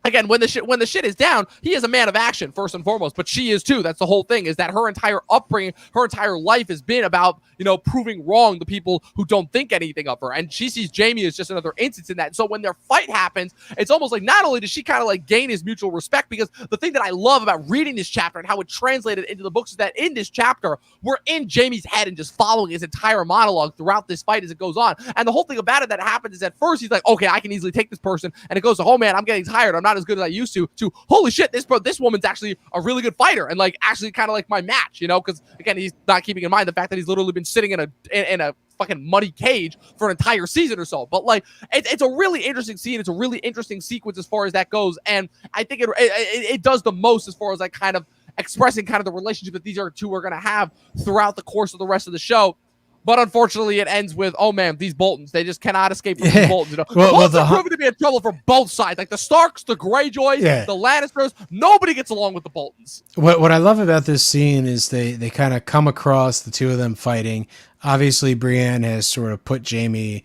again, when the shit is down, he is a man of action first and foremost, but she is too. That's the whole thing, is that her entire upbringing, her entire life has been about, proving wrong the people who don't think anything of her. And she sees Jaime as just another instance in that. And so when their fight happens, it's almost like not only does she kind of like gain his mutual respect, because the thing that I love about reading this chapter and how it translated into the books is that in this chapter, we're in Jaime's head and just following his entire monologue throughout this fight as it goes on. And the whole thing about it that happens is at first he's like, okay, I can easily take this person. And it goes to, oh man, I'm getting tired. I'm not as good as I used to holy shit, this woman's actually a really good fighter and like actually kind of like my match, because again, he's not keeping in mind the fact that he's literally been sitting in a fucking muddy cage for an entire season or so. But like it's a really interesting scene. It's a really interesting sequence as far as that goes, and I think it does the most as far as like kind of expressing kind of the relationship that these two are going to have throughout the course of the rest of the show. But unfortunately, it ends with, oh man, these Boltons, they just cannot escape from these Boltons. Boltons are proving to be in trouble for both sides. Like the Starks, the Greyjoys, the Lannisters, nobody gets along with the Boltons. What I love about this scene is they kind of come across the two of them fighting. Obviously, Brienne has sort of put Jaime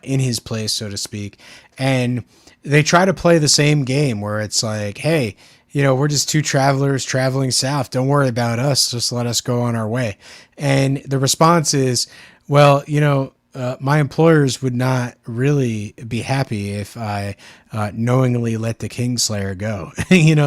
in his place, so to speak. And they try to play the same game where it's like, hey, we're just two travelers traveling south. Don't worry about us. Just let us go on our way. And the response is, well, my employers would not really be happy if I knowingly let the Kingslayer go.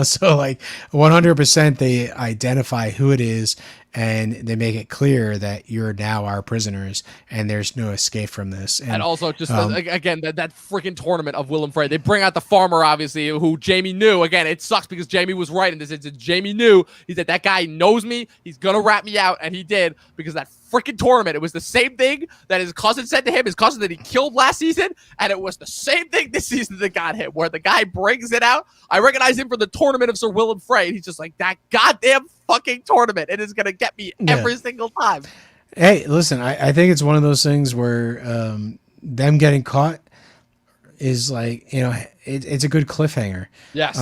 So like 100% they identify who it is, and they make it clear that you're now our prisoners and there's no escape from this. And also just again, that freaking tournament of Will and Frey. They bring out the farmer, obviously, who Jaime knew. Again, it sucks because Jaime was right in this instance. Jaime knew. He said, that guy knows me. He's going to rat me out. And he did, because that freaking tournament, it was the same thing that his cousin said to him, his cousin that he killed last season. And it was the same thing this season that got him, where the guy brings it out. I recognize him from the tournament of Sir Will and Frey. And he's just like, that goddamn fucking tournament. It is going to get me every single time. Hey, listen, I think it's one of those things where them getting caught is like, it's a good cliffhanger. Yes.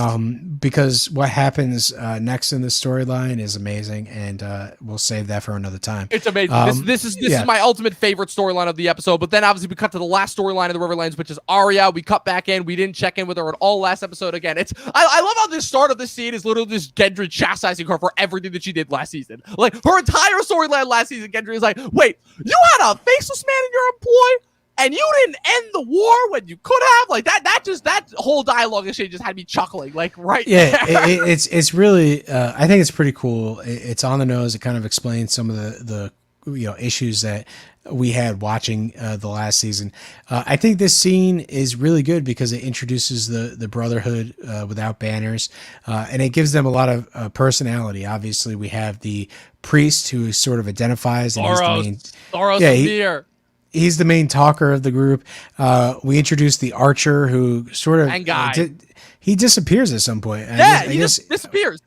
Because what happens next in the storyline is amazing, and we'll save that for another time. It's amazing. This is my ultimate favorite storyline of the episode. But then obviously we cut to the last storyline of the Riverlands, which is Arya. We cut back in. We didn't check in with her at all last episode. Again, I love how the start of this scene is literally just Gendry chastising her for everything that she did last season. Like her entire storyline last season, Gendry is like, "Wait, you had a faceless man in your employ? And you didn't end the war when you could have?" Like that whole dialogue exchange just had me chuckling. Like it's really I think it's pretty cool. It's on the nose. It kind of explains some of the issues that we had watching the last season. I think this scene is really good because it introduces the Brotherhood without banners, and it gives them a lot of personality. Obviously, we have the priest who sort of identifies, and he's the main talker of the group. We introduced the archer who sort of he disappears at some point. He just disappears.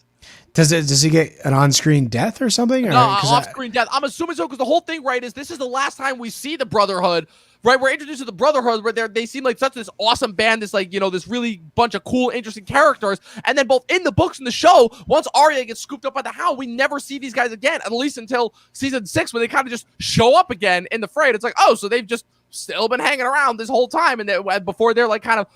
Does he get an on-screen death or something? No, off-screen death. I'm assuming so because the whole thing, right, is this is the last time we see the Brotherhood. Right, we're introduced to the Brotherhood where they seem like such this awesome band, this like, this really bunch of cool, interesting characters. And then both in the books and the show, once Arya gets scooped up by the Hound, we never see these guys again, at least until season 6, when they kind of just show up again in the fray. It's like, oh, so they've just still been hanging around this whole time. And before they're like kind of,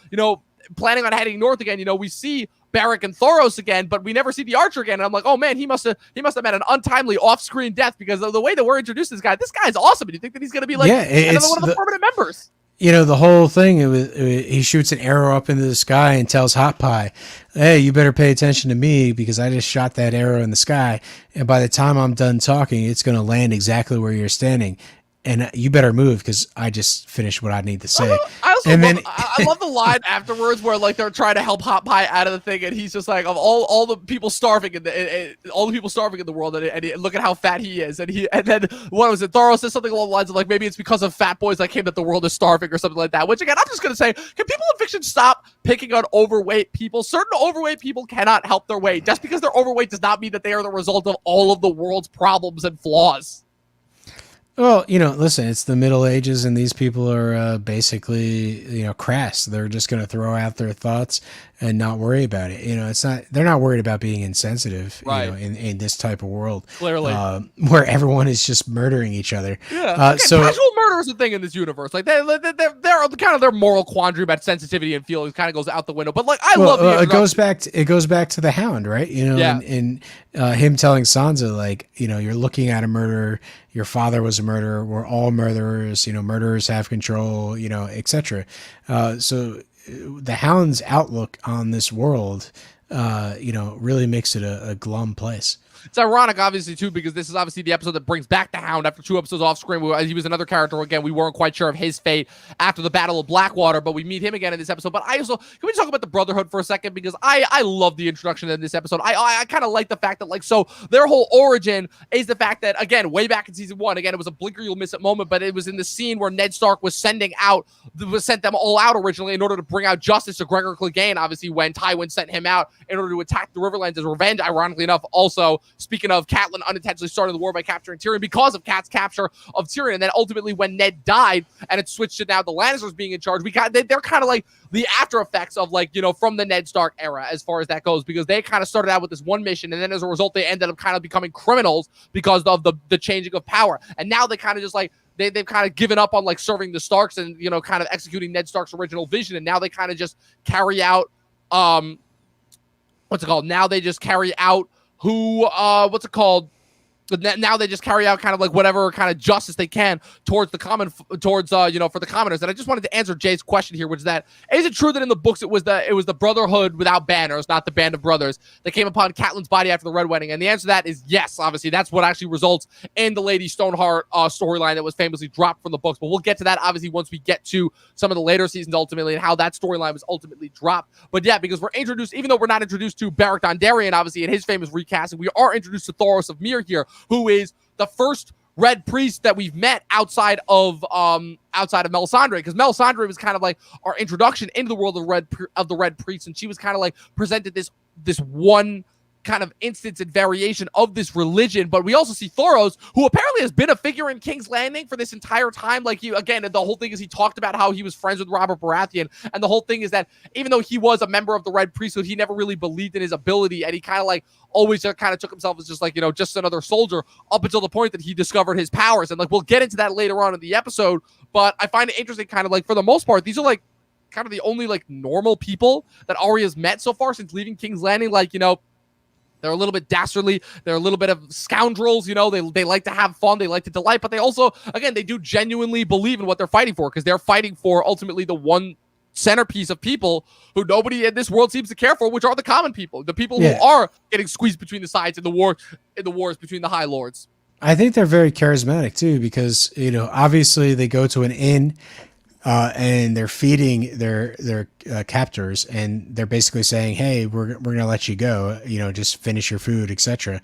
planning on heading north again, we see Beric and Thoros again, but we never see the archer again. And I'm like, oh man, he must have met an untimely off-screen death because of the way that we're introduced to this guy. This guy's awesome. And you think that he's going to be like one of the permanent members. The whole thing, he shoots an arrow up into the sky and tells Hot Pie, "Hey, you better pay attention to me because I just shot that arrow in the sky. And by the time I'm done talking, it's going to land exactly where you're standing. And you better move because I just finised what I need to say." I love the line afterwards where like they're trying to help Hot Pie out of the thing, and he's just like, of all the people starving in the world, and look at how fat he is, and then what was it? Thoros says something along the lines of like, maybe it's because of fat boys like him that the world is starving or something like that. Which again, I'm just gonna say, can people in fiction stop picking on overweight people? Certain overweight people cannot help their weight. Just because they're overweight does not mean that they are the result of all of the world's problems and flaws. Well, listen, it's the Middle Ages, and these people are basically, crass. They're just going to throw out their thoughts and not worry about it. They're not worried about being insensitive, right, in this type of world. Clearly. Where everyone is just murdering each other. Yeah. So casual murder is a thing in this universe. Like they're kind of their moral quandary about sensitivity and feelings kind of goes out the window. But like, I love it goes back to the Hound, right? And him telling Sansa, like, you're looking at a murderer. Your father was a murderer. We're all murderers. Murderers have control. Etc. So the Hound's outlook on this world, really makes it a glum place. It's ironic, obviously, too, because this is obviously the episode that brings back the Hound after 2 episodes off screen. He was another character. Again, we weren't quite sure of his fate after the Battle of Blackwater, but we meet him again in this episode. But can we talk about the Brotherhood for a second? Because I love the introduction in this episode. I kind of like the fact that, like, so their whole origin is the fact that, again, way back in season 1, again, it was a blinker you'll miss it moment, but it was in the scene where Ned Stark was sent them all out originally in order to bring out justice to Gregor Clegane, obviously, when Tywin sent him out in order to attack the Riverlands as revenge, ironically enough. Also, speaking of, Catelyn unintentionally started the war by capturing Tyrion because of Cat's capture of Tyrion. And then ultimately when Ned died and it switched to now the Lannisters being in charge, they're kind of like the after effects of, like, from the Ned Stark era as far as that goes, because they kind of started out with this one mission, and then as a result they ended up kind of becoming criminals because of the changing of power. And now they kind of just like they've kind of given up on like serving the Starks and kind of executing Ned Stark's original vision, and now they kind of just carry out now they just carry out now they just carry out kind of like whatever kind of justice they can towards for the commoners. And I just wanted to answer Jay's question here, which is that, is it true that in the books it was the Brotherhood without banners, not the Band of Brothers, that came upon Catelyn's body after the Red Wedding? And the answer to that is yes. Obviously, that's what actually results in the Lady Stoneheart storyline that was famously dropped from the books. But we'll get to that obviously once we get to some of the later seasons ultimately and how that storyline was ultimately dropped. But yeah, because we're introduced, even though we're not introduced to Beric Dondarrion, obviously in his famous recasting, we are introduced to Thoros of Myr here, who is the first Red Priest that we've met outside of Melisandre, because Melisandre was kind of like our introduction into the world of the Red Priests, and she was kind of like presented this one kind of instance and variation of this religion. But we also see Thoros, who apparently has been a figure in King's Landing for this entire time. Like, again, the whole thing is he talked about how he was friends with Robert Baratheon, and the whole thing is that even though he was a member of the Red Priesthood, he never really believed in his ability, and he kind of like always kind of took himself as just like, just another soldier, up until the point that he discovered his powers. And like, we'll get into that later on in the episode, but I find it interesting, kind of like, for the most part, these are like kind of the only like normal people that Arya's met so far since leaving King's Landing. Like, they're a little bit dastardly. They're a little bit of scoundrels. They like to have fun. They like to delight, but they also, again, they do genuinely believe in what they're fighting for, because they're fighting for ultimately the one centerpiece of people who nobody in this world seems to care for, which are the common people, the people who are getting squeezed between the sides in the wars between the High Lords. I think they're very charismatic too, because obviously they go to an inn. And they're feeding their captors, and they're basically saying, "Hey, we're gonna let you go. Just finish your food, etc."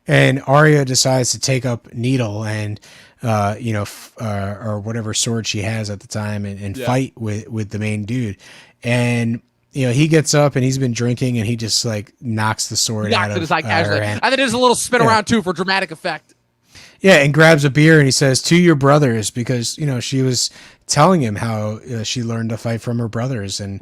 And Arya decides to take up needle and or whatever sword she has at the time, and fight with the main dude. And he gets up and he's been drinking, and he just like knocks the sword out of her hand. And then there's a little spin around too for dramatic effect. Yeah, and grabs a beer and he says, "To your brothers," because she was telling him how she learned to fight from her brothers, and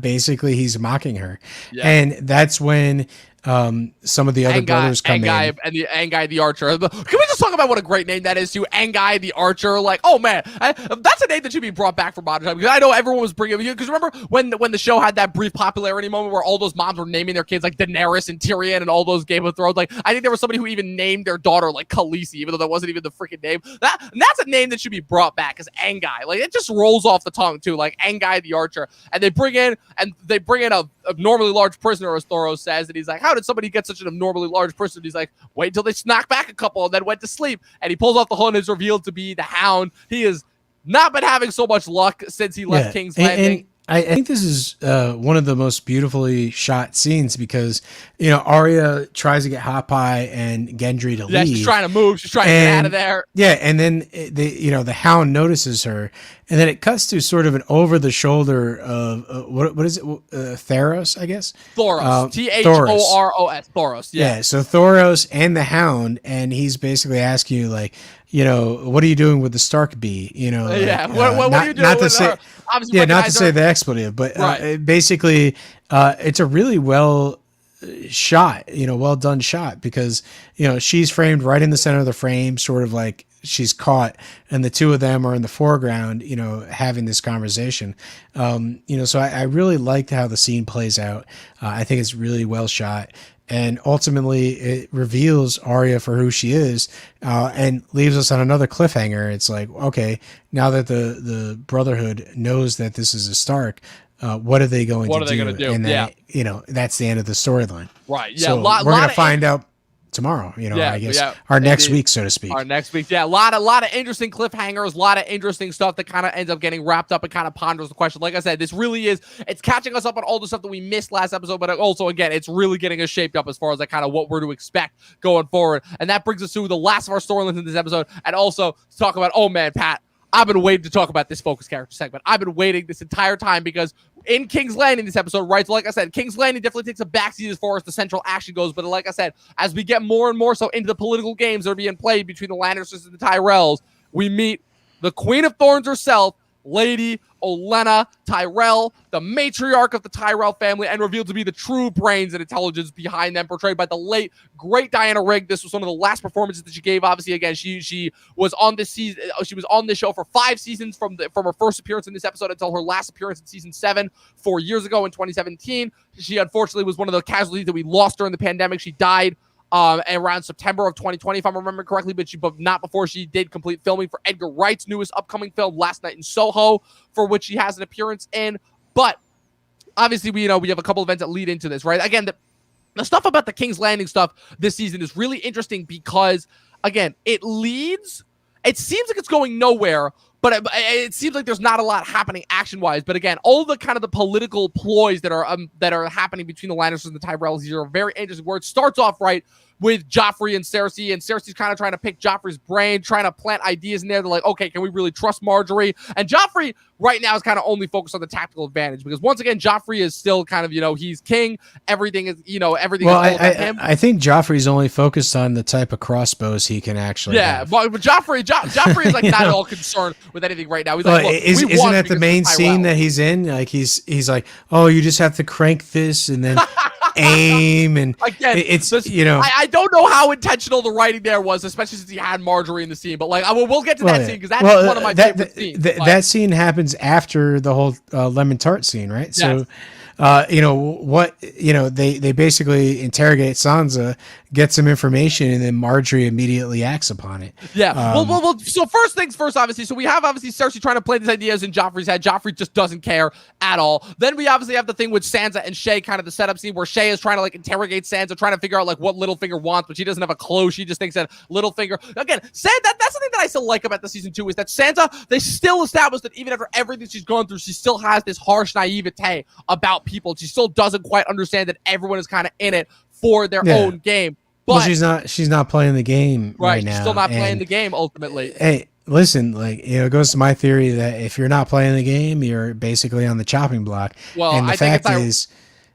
basically he's mocking her. Yeah. And that's when some of the other brothers come in. And the Anguy the Archer. Can we just talk about what a great name that is too? Anguy the Archer. Like, oh man, that's a name that should be brought back for modern time, because I know everyone was bringing it. Because remember when the show had that brief popularity moment where all those moms were naming their kids like Daenerys and Tyrion and all those Game of Thrones. Like, I think there was somebody who even named their daughter like Khaleesi, even though that wasn't even the freaking name. That's a name that should be brought back, as Anguy. Like, it just rolls off the tongue too, like Anguy the Archer. And they bring in a abnormally large prisoner, as Thoros says, and he's like, how did somebody get such an abnormally large prisoner? He's like, wait until they snack back a couple and then went to sleep. And he pulls off the hood and is revealed to be the Hound. He has not been having so much luck since he left King's Landing. I think this is one of the most beautifully shot scenes, because Arya tries to get Hot Pie and Gendry to leave. She's trying to move. She's trying to get out of there. Yeah, and then the Hound notices her, and then it cuts to sort of an over the shoulder of what is it? Theros, I guess. Thoros. Thoros. Thoros. Yeah. So Thoros and the Hound, and he's basically asking you like, what are you doing with the Stark bee? What are you doing not with to say, her? Not to say the expletive, but basically, it's a really well shot, well done shot, because she's framed right in the center of the frame, sort of like she's caught, and the two of them are in the foreground, having this conversation. So I really liked how the scene plays out. I think it's really well shot. And ultimately, it reveals Arya for who she is, and leaves us on another cliffhanger. It's like, okay, now that the Brotherhood knows that this is a Stark, what are they going to do? And then, that's the end of the storyline. Right. Yeah. So we're going to find out tomorrow, I guess our next week, so to speak. Our next week. Yeah. A lot of interesting cliffhangers, a lot of interesting stuff that kind of ends up getting wrapped up and kind of ponders the question. Like I said, this really it's catching us up on all the stuff that we missed last episode, but also, again, it's really getting us shaped up as far as like kind of what we're to expect going forward. And that brings us to the last of our storylines in this episode, and also to talk about, oh man, Pat, I've been waiting to talk about this focus character segment. I've been waiting this entire time, because in King's Landing this episode, right? So like I said, King's Landing definitely takes a backseat as far as the central action goes. But like I said, as we get more and more so into the political games that are being played between the Lannisters and the Tyrells, we meet the Queen of Thorns herself, Lady Olenna Tyrell, the matriarch of the Tyrell family, and revealed to be the true brains and intelligence behind them, portrayed by the late, great Diana Rigg. This was one of the last performances that she gave. Obviously, again, she was on this season. She was on this show for 5 seasons from her first appearance in this episode until her last appearance in season 7 4 years ago in 2017. She unfortunately was one of the casualties that we lost during the pandemic. She died around September of 2020, if I'm remembering correctly, but not before she did complete filming for Edgar Wright's newest upcoming film, Last Night in Soho, for which she has an appearance in. But obviously, we have a couple events that lead into this, right? Again, the stuff about the King's Landing stuff this season is really interesting because, again, it seems like it's going nowhere, but it seems like there's not a lot happening action-wise. But again, all the kind of the political ploys that are happening between the Lannisters and the Tyrells, these are very interesting words. Starts off right with Joffrey and Cersei's kind of trying to pick Joffrey's brain, trying to plant ideas in there. They're like, okay, can we really trust Marjorie? And Joffrey right now is kind of only focused on the tactical advantage because once again, Joffrey is still kind of, he's king. Everything is, everything well, is all about him. I think Joffrey's only focused on the type of crossbows he can actually have. But Joffrey is like not at all concerned with anything right now. He's like, look, isn't that the main scene that he's in? Like he's like, oh, you just have to crank this and then aim, and again, it's I don't know how intentional the writing there was, especially since he had Marjorie in the scene. But like, we'll get to that scene because that's one of my favorite scenes. That scene happens after the whole lemon tart scene, right? Yes. So, they basically interrogate Sansa, get some information, and then Marjorie immediately acts upon it. Yeah. Well. So first things first, obviously. So we have obviously Cersei trying to play these ideas in Joffrey's head. Joffrey just doesn't care at all. Then we obviously have the thing with Sansa and Shay, kind of the setup scene where Shay is trying to like interrogate Sansa, trying to figure out like what Littlefinger wants, but she doesn't have a clue. She just thinks that Littlefinger. Again, that's the thing that I still like about the season 2 is that Sansa, they still established that even after everything she's gone through, she still has this harsh naivete about people. She still doesn't quite understand that everyone is kind of in it for their own game. But she's not playing the game right now. She's still not playing the game ultimately. Hey, listen, like, it goes to my theory that if you're not playing the game, you're basically on the chopping block. Well, and the fact is,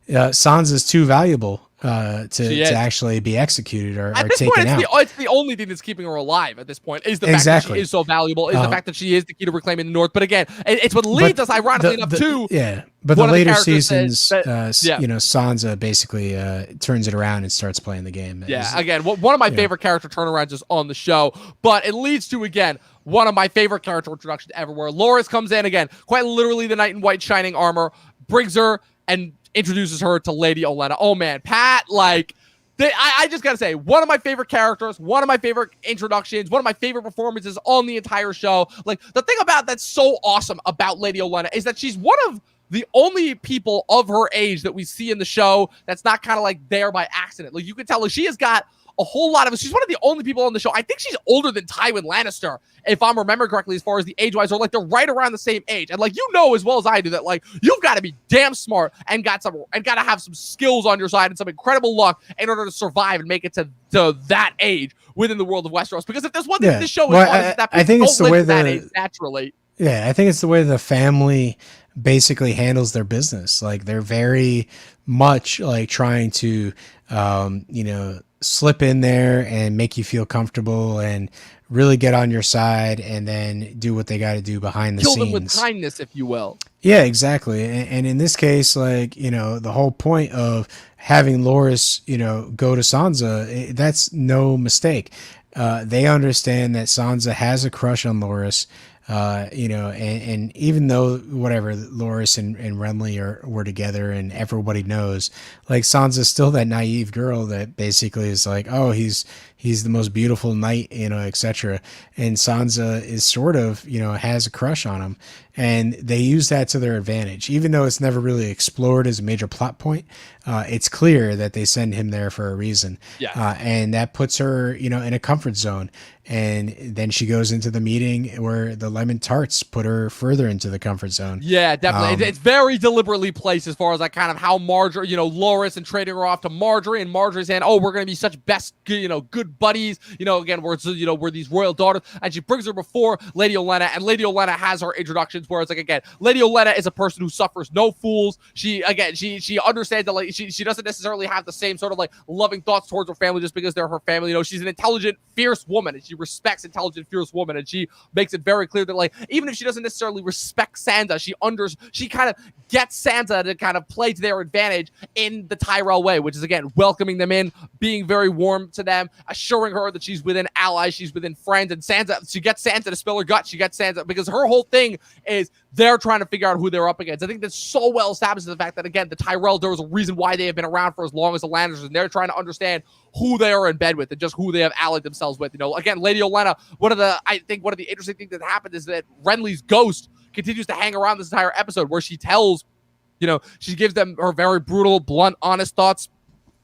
Sansa's too valuable to actually be executed or taken out. It's the only thing that's keeping her alive at this point is the fact that she is so valuable, is the fact that she is the key to reclaiming the North. But again, it's what leads us, ironically enough, to but the later seasons, Sansa basically turns it around and starts playing the game. Again, one of my favorite character turnarounds is on the show, but it leads to, again, one of my favorite character introductions ever, where Loras comes in again, quite literally the knight in white shining armor, brings her and introduces her to Lady Olenna. Oh man, Pat, like, I just gotta say, one of my favorite characters, one of my favorite introductions, one of my favorite performances on the entire show. Like, the thing about that's so awesome about Lady Olenna is that she's one of the only people of her age that we see in the show that's not kind of like there by accident. Like, you can tell, like, she has got a whole lot of she's one of the only people on the show. I think she's older than Tywin Lannister, if I'm remembering correctly, as far as the age-wise, or like they're right around the same age. And like, as well as I do that, like, you've got to be damn smart and got to have some skills on your side and some incredible luck in order to survive and make it to that age within the world of Westeros. Because if there's one thing this show is that I think it's the way that age naturally. Yeah, I think it's the way the family basically handles their business. Like, they're very much like trying to slip in there and make you feel comfortable and really get on your side, and then do what they got to do behind the scenes. Kill them with kindness, if you will. Yeah, exactly. And in this case, like, the whole point of having Loras, go to Sansa, that's no mistake. They understand that Sansa has a crush on Loras. And even though whatever Loras and Renly were together and everybody knows, like, Sansa's still that naive girl that basically is like, oh, he's the most beautiful knight, etc. And Sansa is sort of, has a crush on him, and they use that to their advantage, even though it's never really explored as a major plot point. It's clear that they send him there for a reason. Yeah. And that puts her, in a comfort zone. And then she goes into the meeting where the lemon tarts put her further into the comfort zone. Yeah, definitely. It's very deliberately placed as far as like kind of how Marjorie, Loras and trading her off to Marjorie, and Marjorie saying, "Oh, we're gonna be such best, good buddies." Again, we're these royal daughters, and she brings her before Lady Olenna, and Lady Olenna has her introductions where it's like, again, Lady Olenna is a person who suffers no fools. She understands that, like, she doesn't necessarily have the same sort of like loving thoughts towards her family just because they're her family. She's an intelligent, fierce woman, and she respects intelligent, fierce women, and she makes it very clear that, like, even if she doesn't necessarily respect Sansa, she kind of gets Sansa to kind of play to their advantage in the Tyrell way, which is, again, welcoming them in, being very warm to them, assuring her that she's within allies, she's within friends, and she gets Sansa to spill her guts. She gets Sansa because her whole thing is they're trying to figure out who they're up against. I think that's so well established in the fact that, again, the Tyrell, there was a reason why they have been around for as long as the Lannisters, and they're trying to understand who they are in bed with and just who they have allied themselves with. Again, Lady Olenna, one of the interesting things that happened is that Renly's ghost continues to hang around this entire episode, where she tells, she gives them her very brutal, blunt, honest thoughts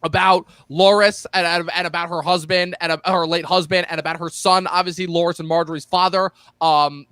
about Loras and about her husband and her late husband and about her son, obviously Loras and Marjorie's father,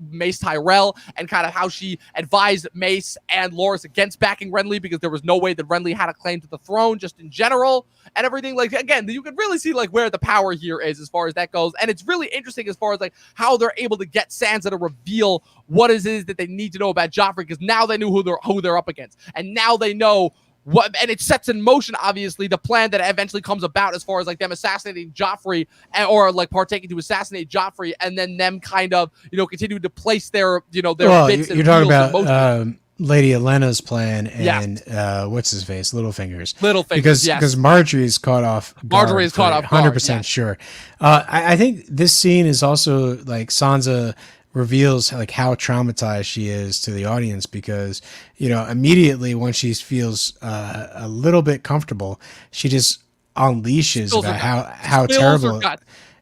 Mace Tyrell, and kind of how she advised Mace and Loras against backing Renly because there was no way that Renly had a claim to the throne just in general and everything. Like, again, you can really see like where the power here is as far as that goes. And it's really interesting as far as like how they're able to get Sansa to reveal what it is that they need to know about Joffrey, because now they knew who they're up against. And now they know and it sets in motion, obviously, the plan that eventually comes about as far as like them assassinating Joffrey or like partaking to assassinate Joffrey, and then them kind of, continue to place their bits. You're talking about Lady Olenna's plan and what's his face, Littlefinger's. Because Marjorie is caught off. Marjorie is caught off. 100% sure. I think this scene is also like Sansa reveals like how traumatized she is to the audience, because immediately when she feels a little bit comfortable, she just unleashes about how terrible.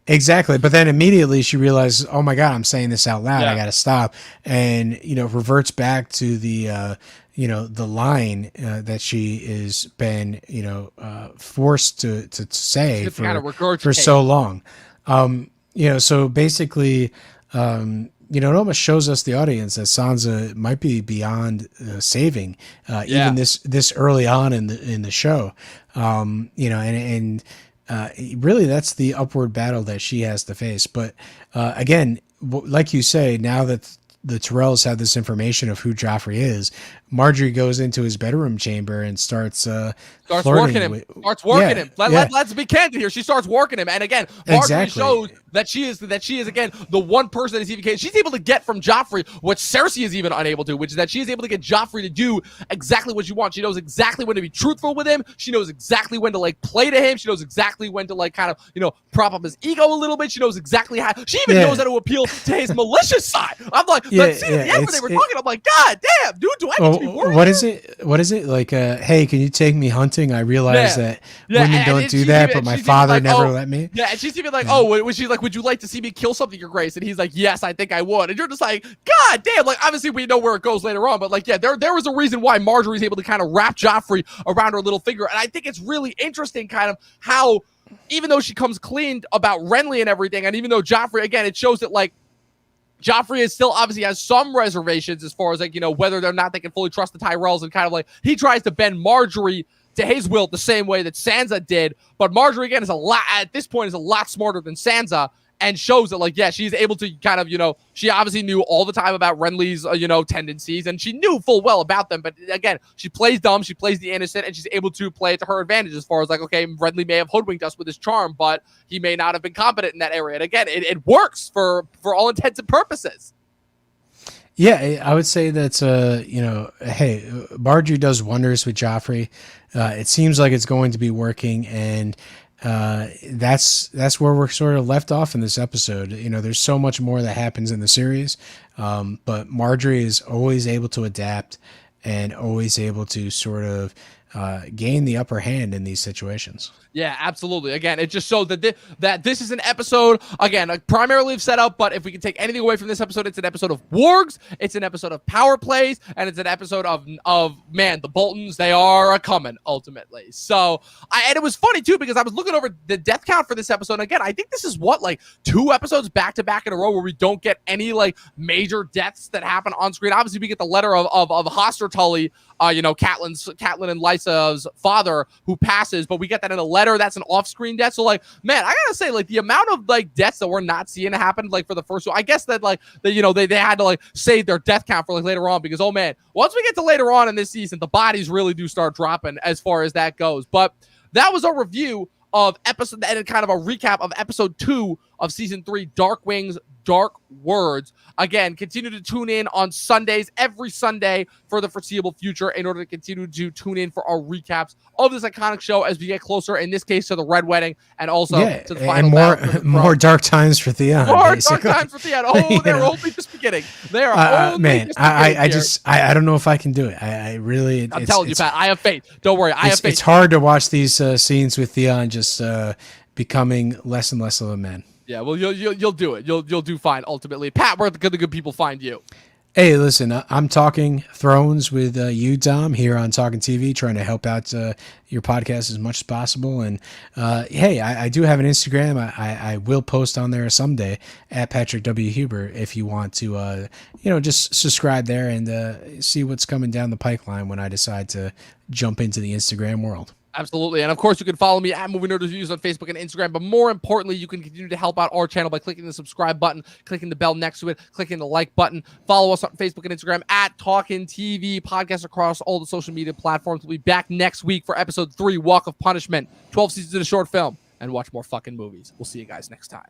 Exactly. But then immediately she realizes, oh my God, I'm saying this out loud. I got to stop. And, reverts back to the, the line that she has been, forced to say for so long. So basically, it almost shows us, the audience, that Sansa might be beyond saving, even this early on in the show. Really that's the upward battle that she has to face. But again, like you say, now that the Tyrells have this information of who Joffrey is, Marjorie goes into his bedroom chamber and starts working him. Let's be candid here. She starts working him, and again, Marjorie shows that she is again the one person that is even. She's able to get from Joffrey what Cersei is even unable to, which is that she is able to get Joffrey to do exactly what she wants. She knows exactly when to be truthful with him. She knows exactly when to like play to him. She knows exactly when to like kind of prop up his ego a little bit. She knows exactly how. She even knows how to appeal to his malicious side. I'm like, the end when they were talking, I'm like, God damn, dude, do I need to be worried? What is it like? Hey, can you take me hunting? I realize that women don't do that, but my father never let me. Yeah, and she's even like, when she's like, would you like to see me kill something, Your Grace? And he's like, yes, I think I would. And you're just like, God damn. Like, obviously we know where it goes later on, but like, there was a reason why Marjorie's able to kind of wrap Joffrey around her little finger. And I think it's really interesting kind of how, even though she comes clean about Renly and everything, and even though Joffrey, again, it shows that like, Joffrey is still obviously has some reservations as far as like, whether or not they can fully trust the Tyrells, and kind of like he tries to bend Marjorie to his will the same way that Sansa did. But Marjorie, again, is a lot smarter than Sansa, and shows that like, she's able to kind of, she obviously knew all the time about Renly's, tendencies, and she knew full well about them. But again, she plays dumb, she plays the innocent, and she's able to play it to her advantage as far as like, okay, Renly may have hoodwinked us with his charm, but he may not have been competent in that area. And again, it works for all intents and purposes. Yeah, I would say that, hey, Marjorie does wonders with Joffrey. It seems like it's going to be working, and that's where we're sort of left off in this episode. There's so much more that happens in the series, but Marjorie is always able to adapt and always able to sort of gain the upper hand in these situations. Yeah, absolutely. Again, it just showed that this is an episode, again, primarily of setup, but if we can take anything away from this episode, it's an episode of wargs, it's an episode of power plays, and it's an episode of man, the Boltons, they are a-coming, ultimately. So, and it was funny, too, because I was looking over the death count for this episode, and again, I think this is like 2 episodes back-to-back in a row where we don't get any, like, major deaths that happen on screen. Obviously, we get the letter of Hoster Tully, Catelyn and Lysa's father, who passes, but we get that in a letter. That's an off-screen death. So like, man, I gotta say, like, the amount of like deaths that we're not seeing happen like for the first one, I guess that like they had to like save their death count for like later on, because oh man, once we get to later on in this season, the bodies really do start dropping as far as that goes. But that was a review of episode and kind of a recap of episode 2 of season 3, Dark Wings, Dark Words. Again, continue to tune in on Sundays, every Sunday for the foreseeable future, in order to continue to tune in for our recaps of this iconic show as we get closer, in this case, to the Red Wedding, and also to the final and more dark times for Theon. More dark times for Theon. Oh, they're only just beginning. They are man, I don't know if I can do it. I really, I'm telling you, Pat, I have faith. Don't worry, I have faith. It's hard to watch these scenes with Theon just becoming less and less of a man. Yeah, well, you'll do it. You'll do fine ultimately. Pat, where can the good people find you? Hey, listen, I'm talking Thrones with you, Dom, here on Talkin TV, trying to help out your podcast as much as possible. And hey, I do have an Instagram. I will post on there someday at Patrick W. Huber if you want to, just subscribe there and see what's coming down the pipeline when I decide to jump into the Instagram world. Absolutely. And of course, you can follow me at Movie Nerd Reviews on Facebook and Instagram. But more importantly, you can continue to help out our channel by clicking the subscribe button, clicking the bell next to it, clicking the like button. Follow us on Facebook and Instagram at Talkin TV, podcast across all the social media platforms. We'll be back next week for episode 3, Walk of Punishment, 12 seasons of a short film, and watch more fucking movies. We'll see you guys next time.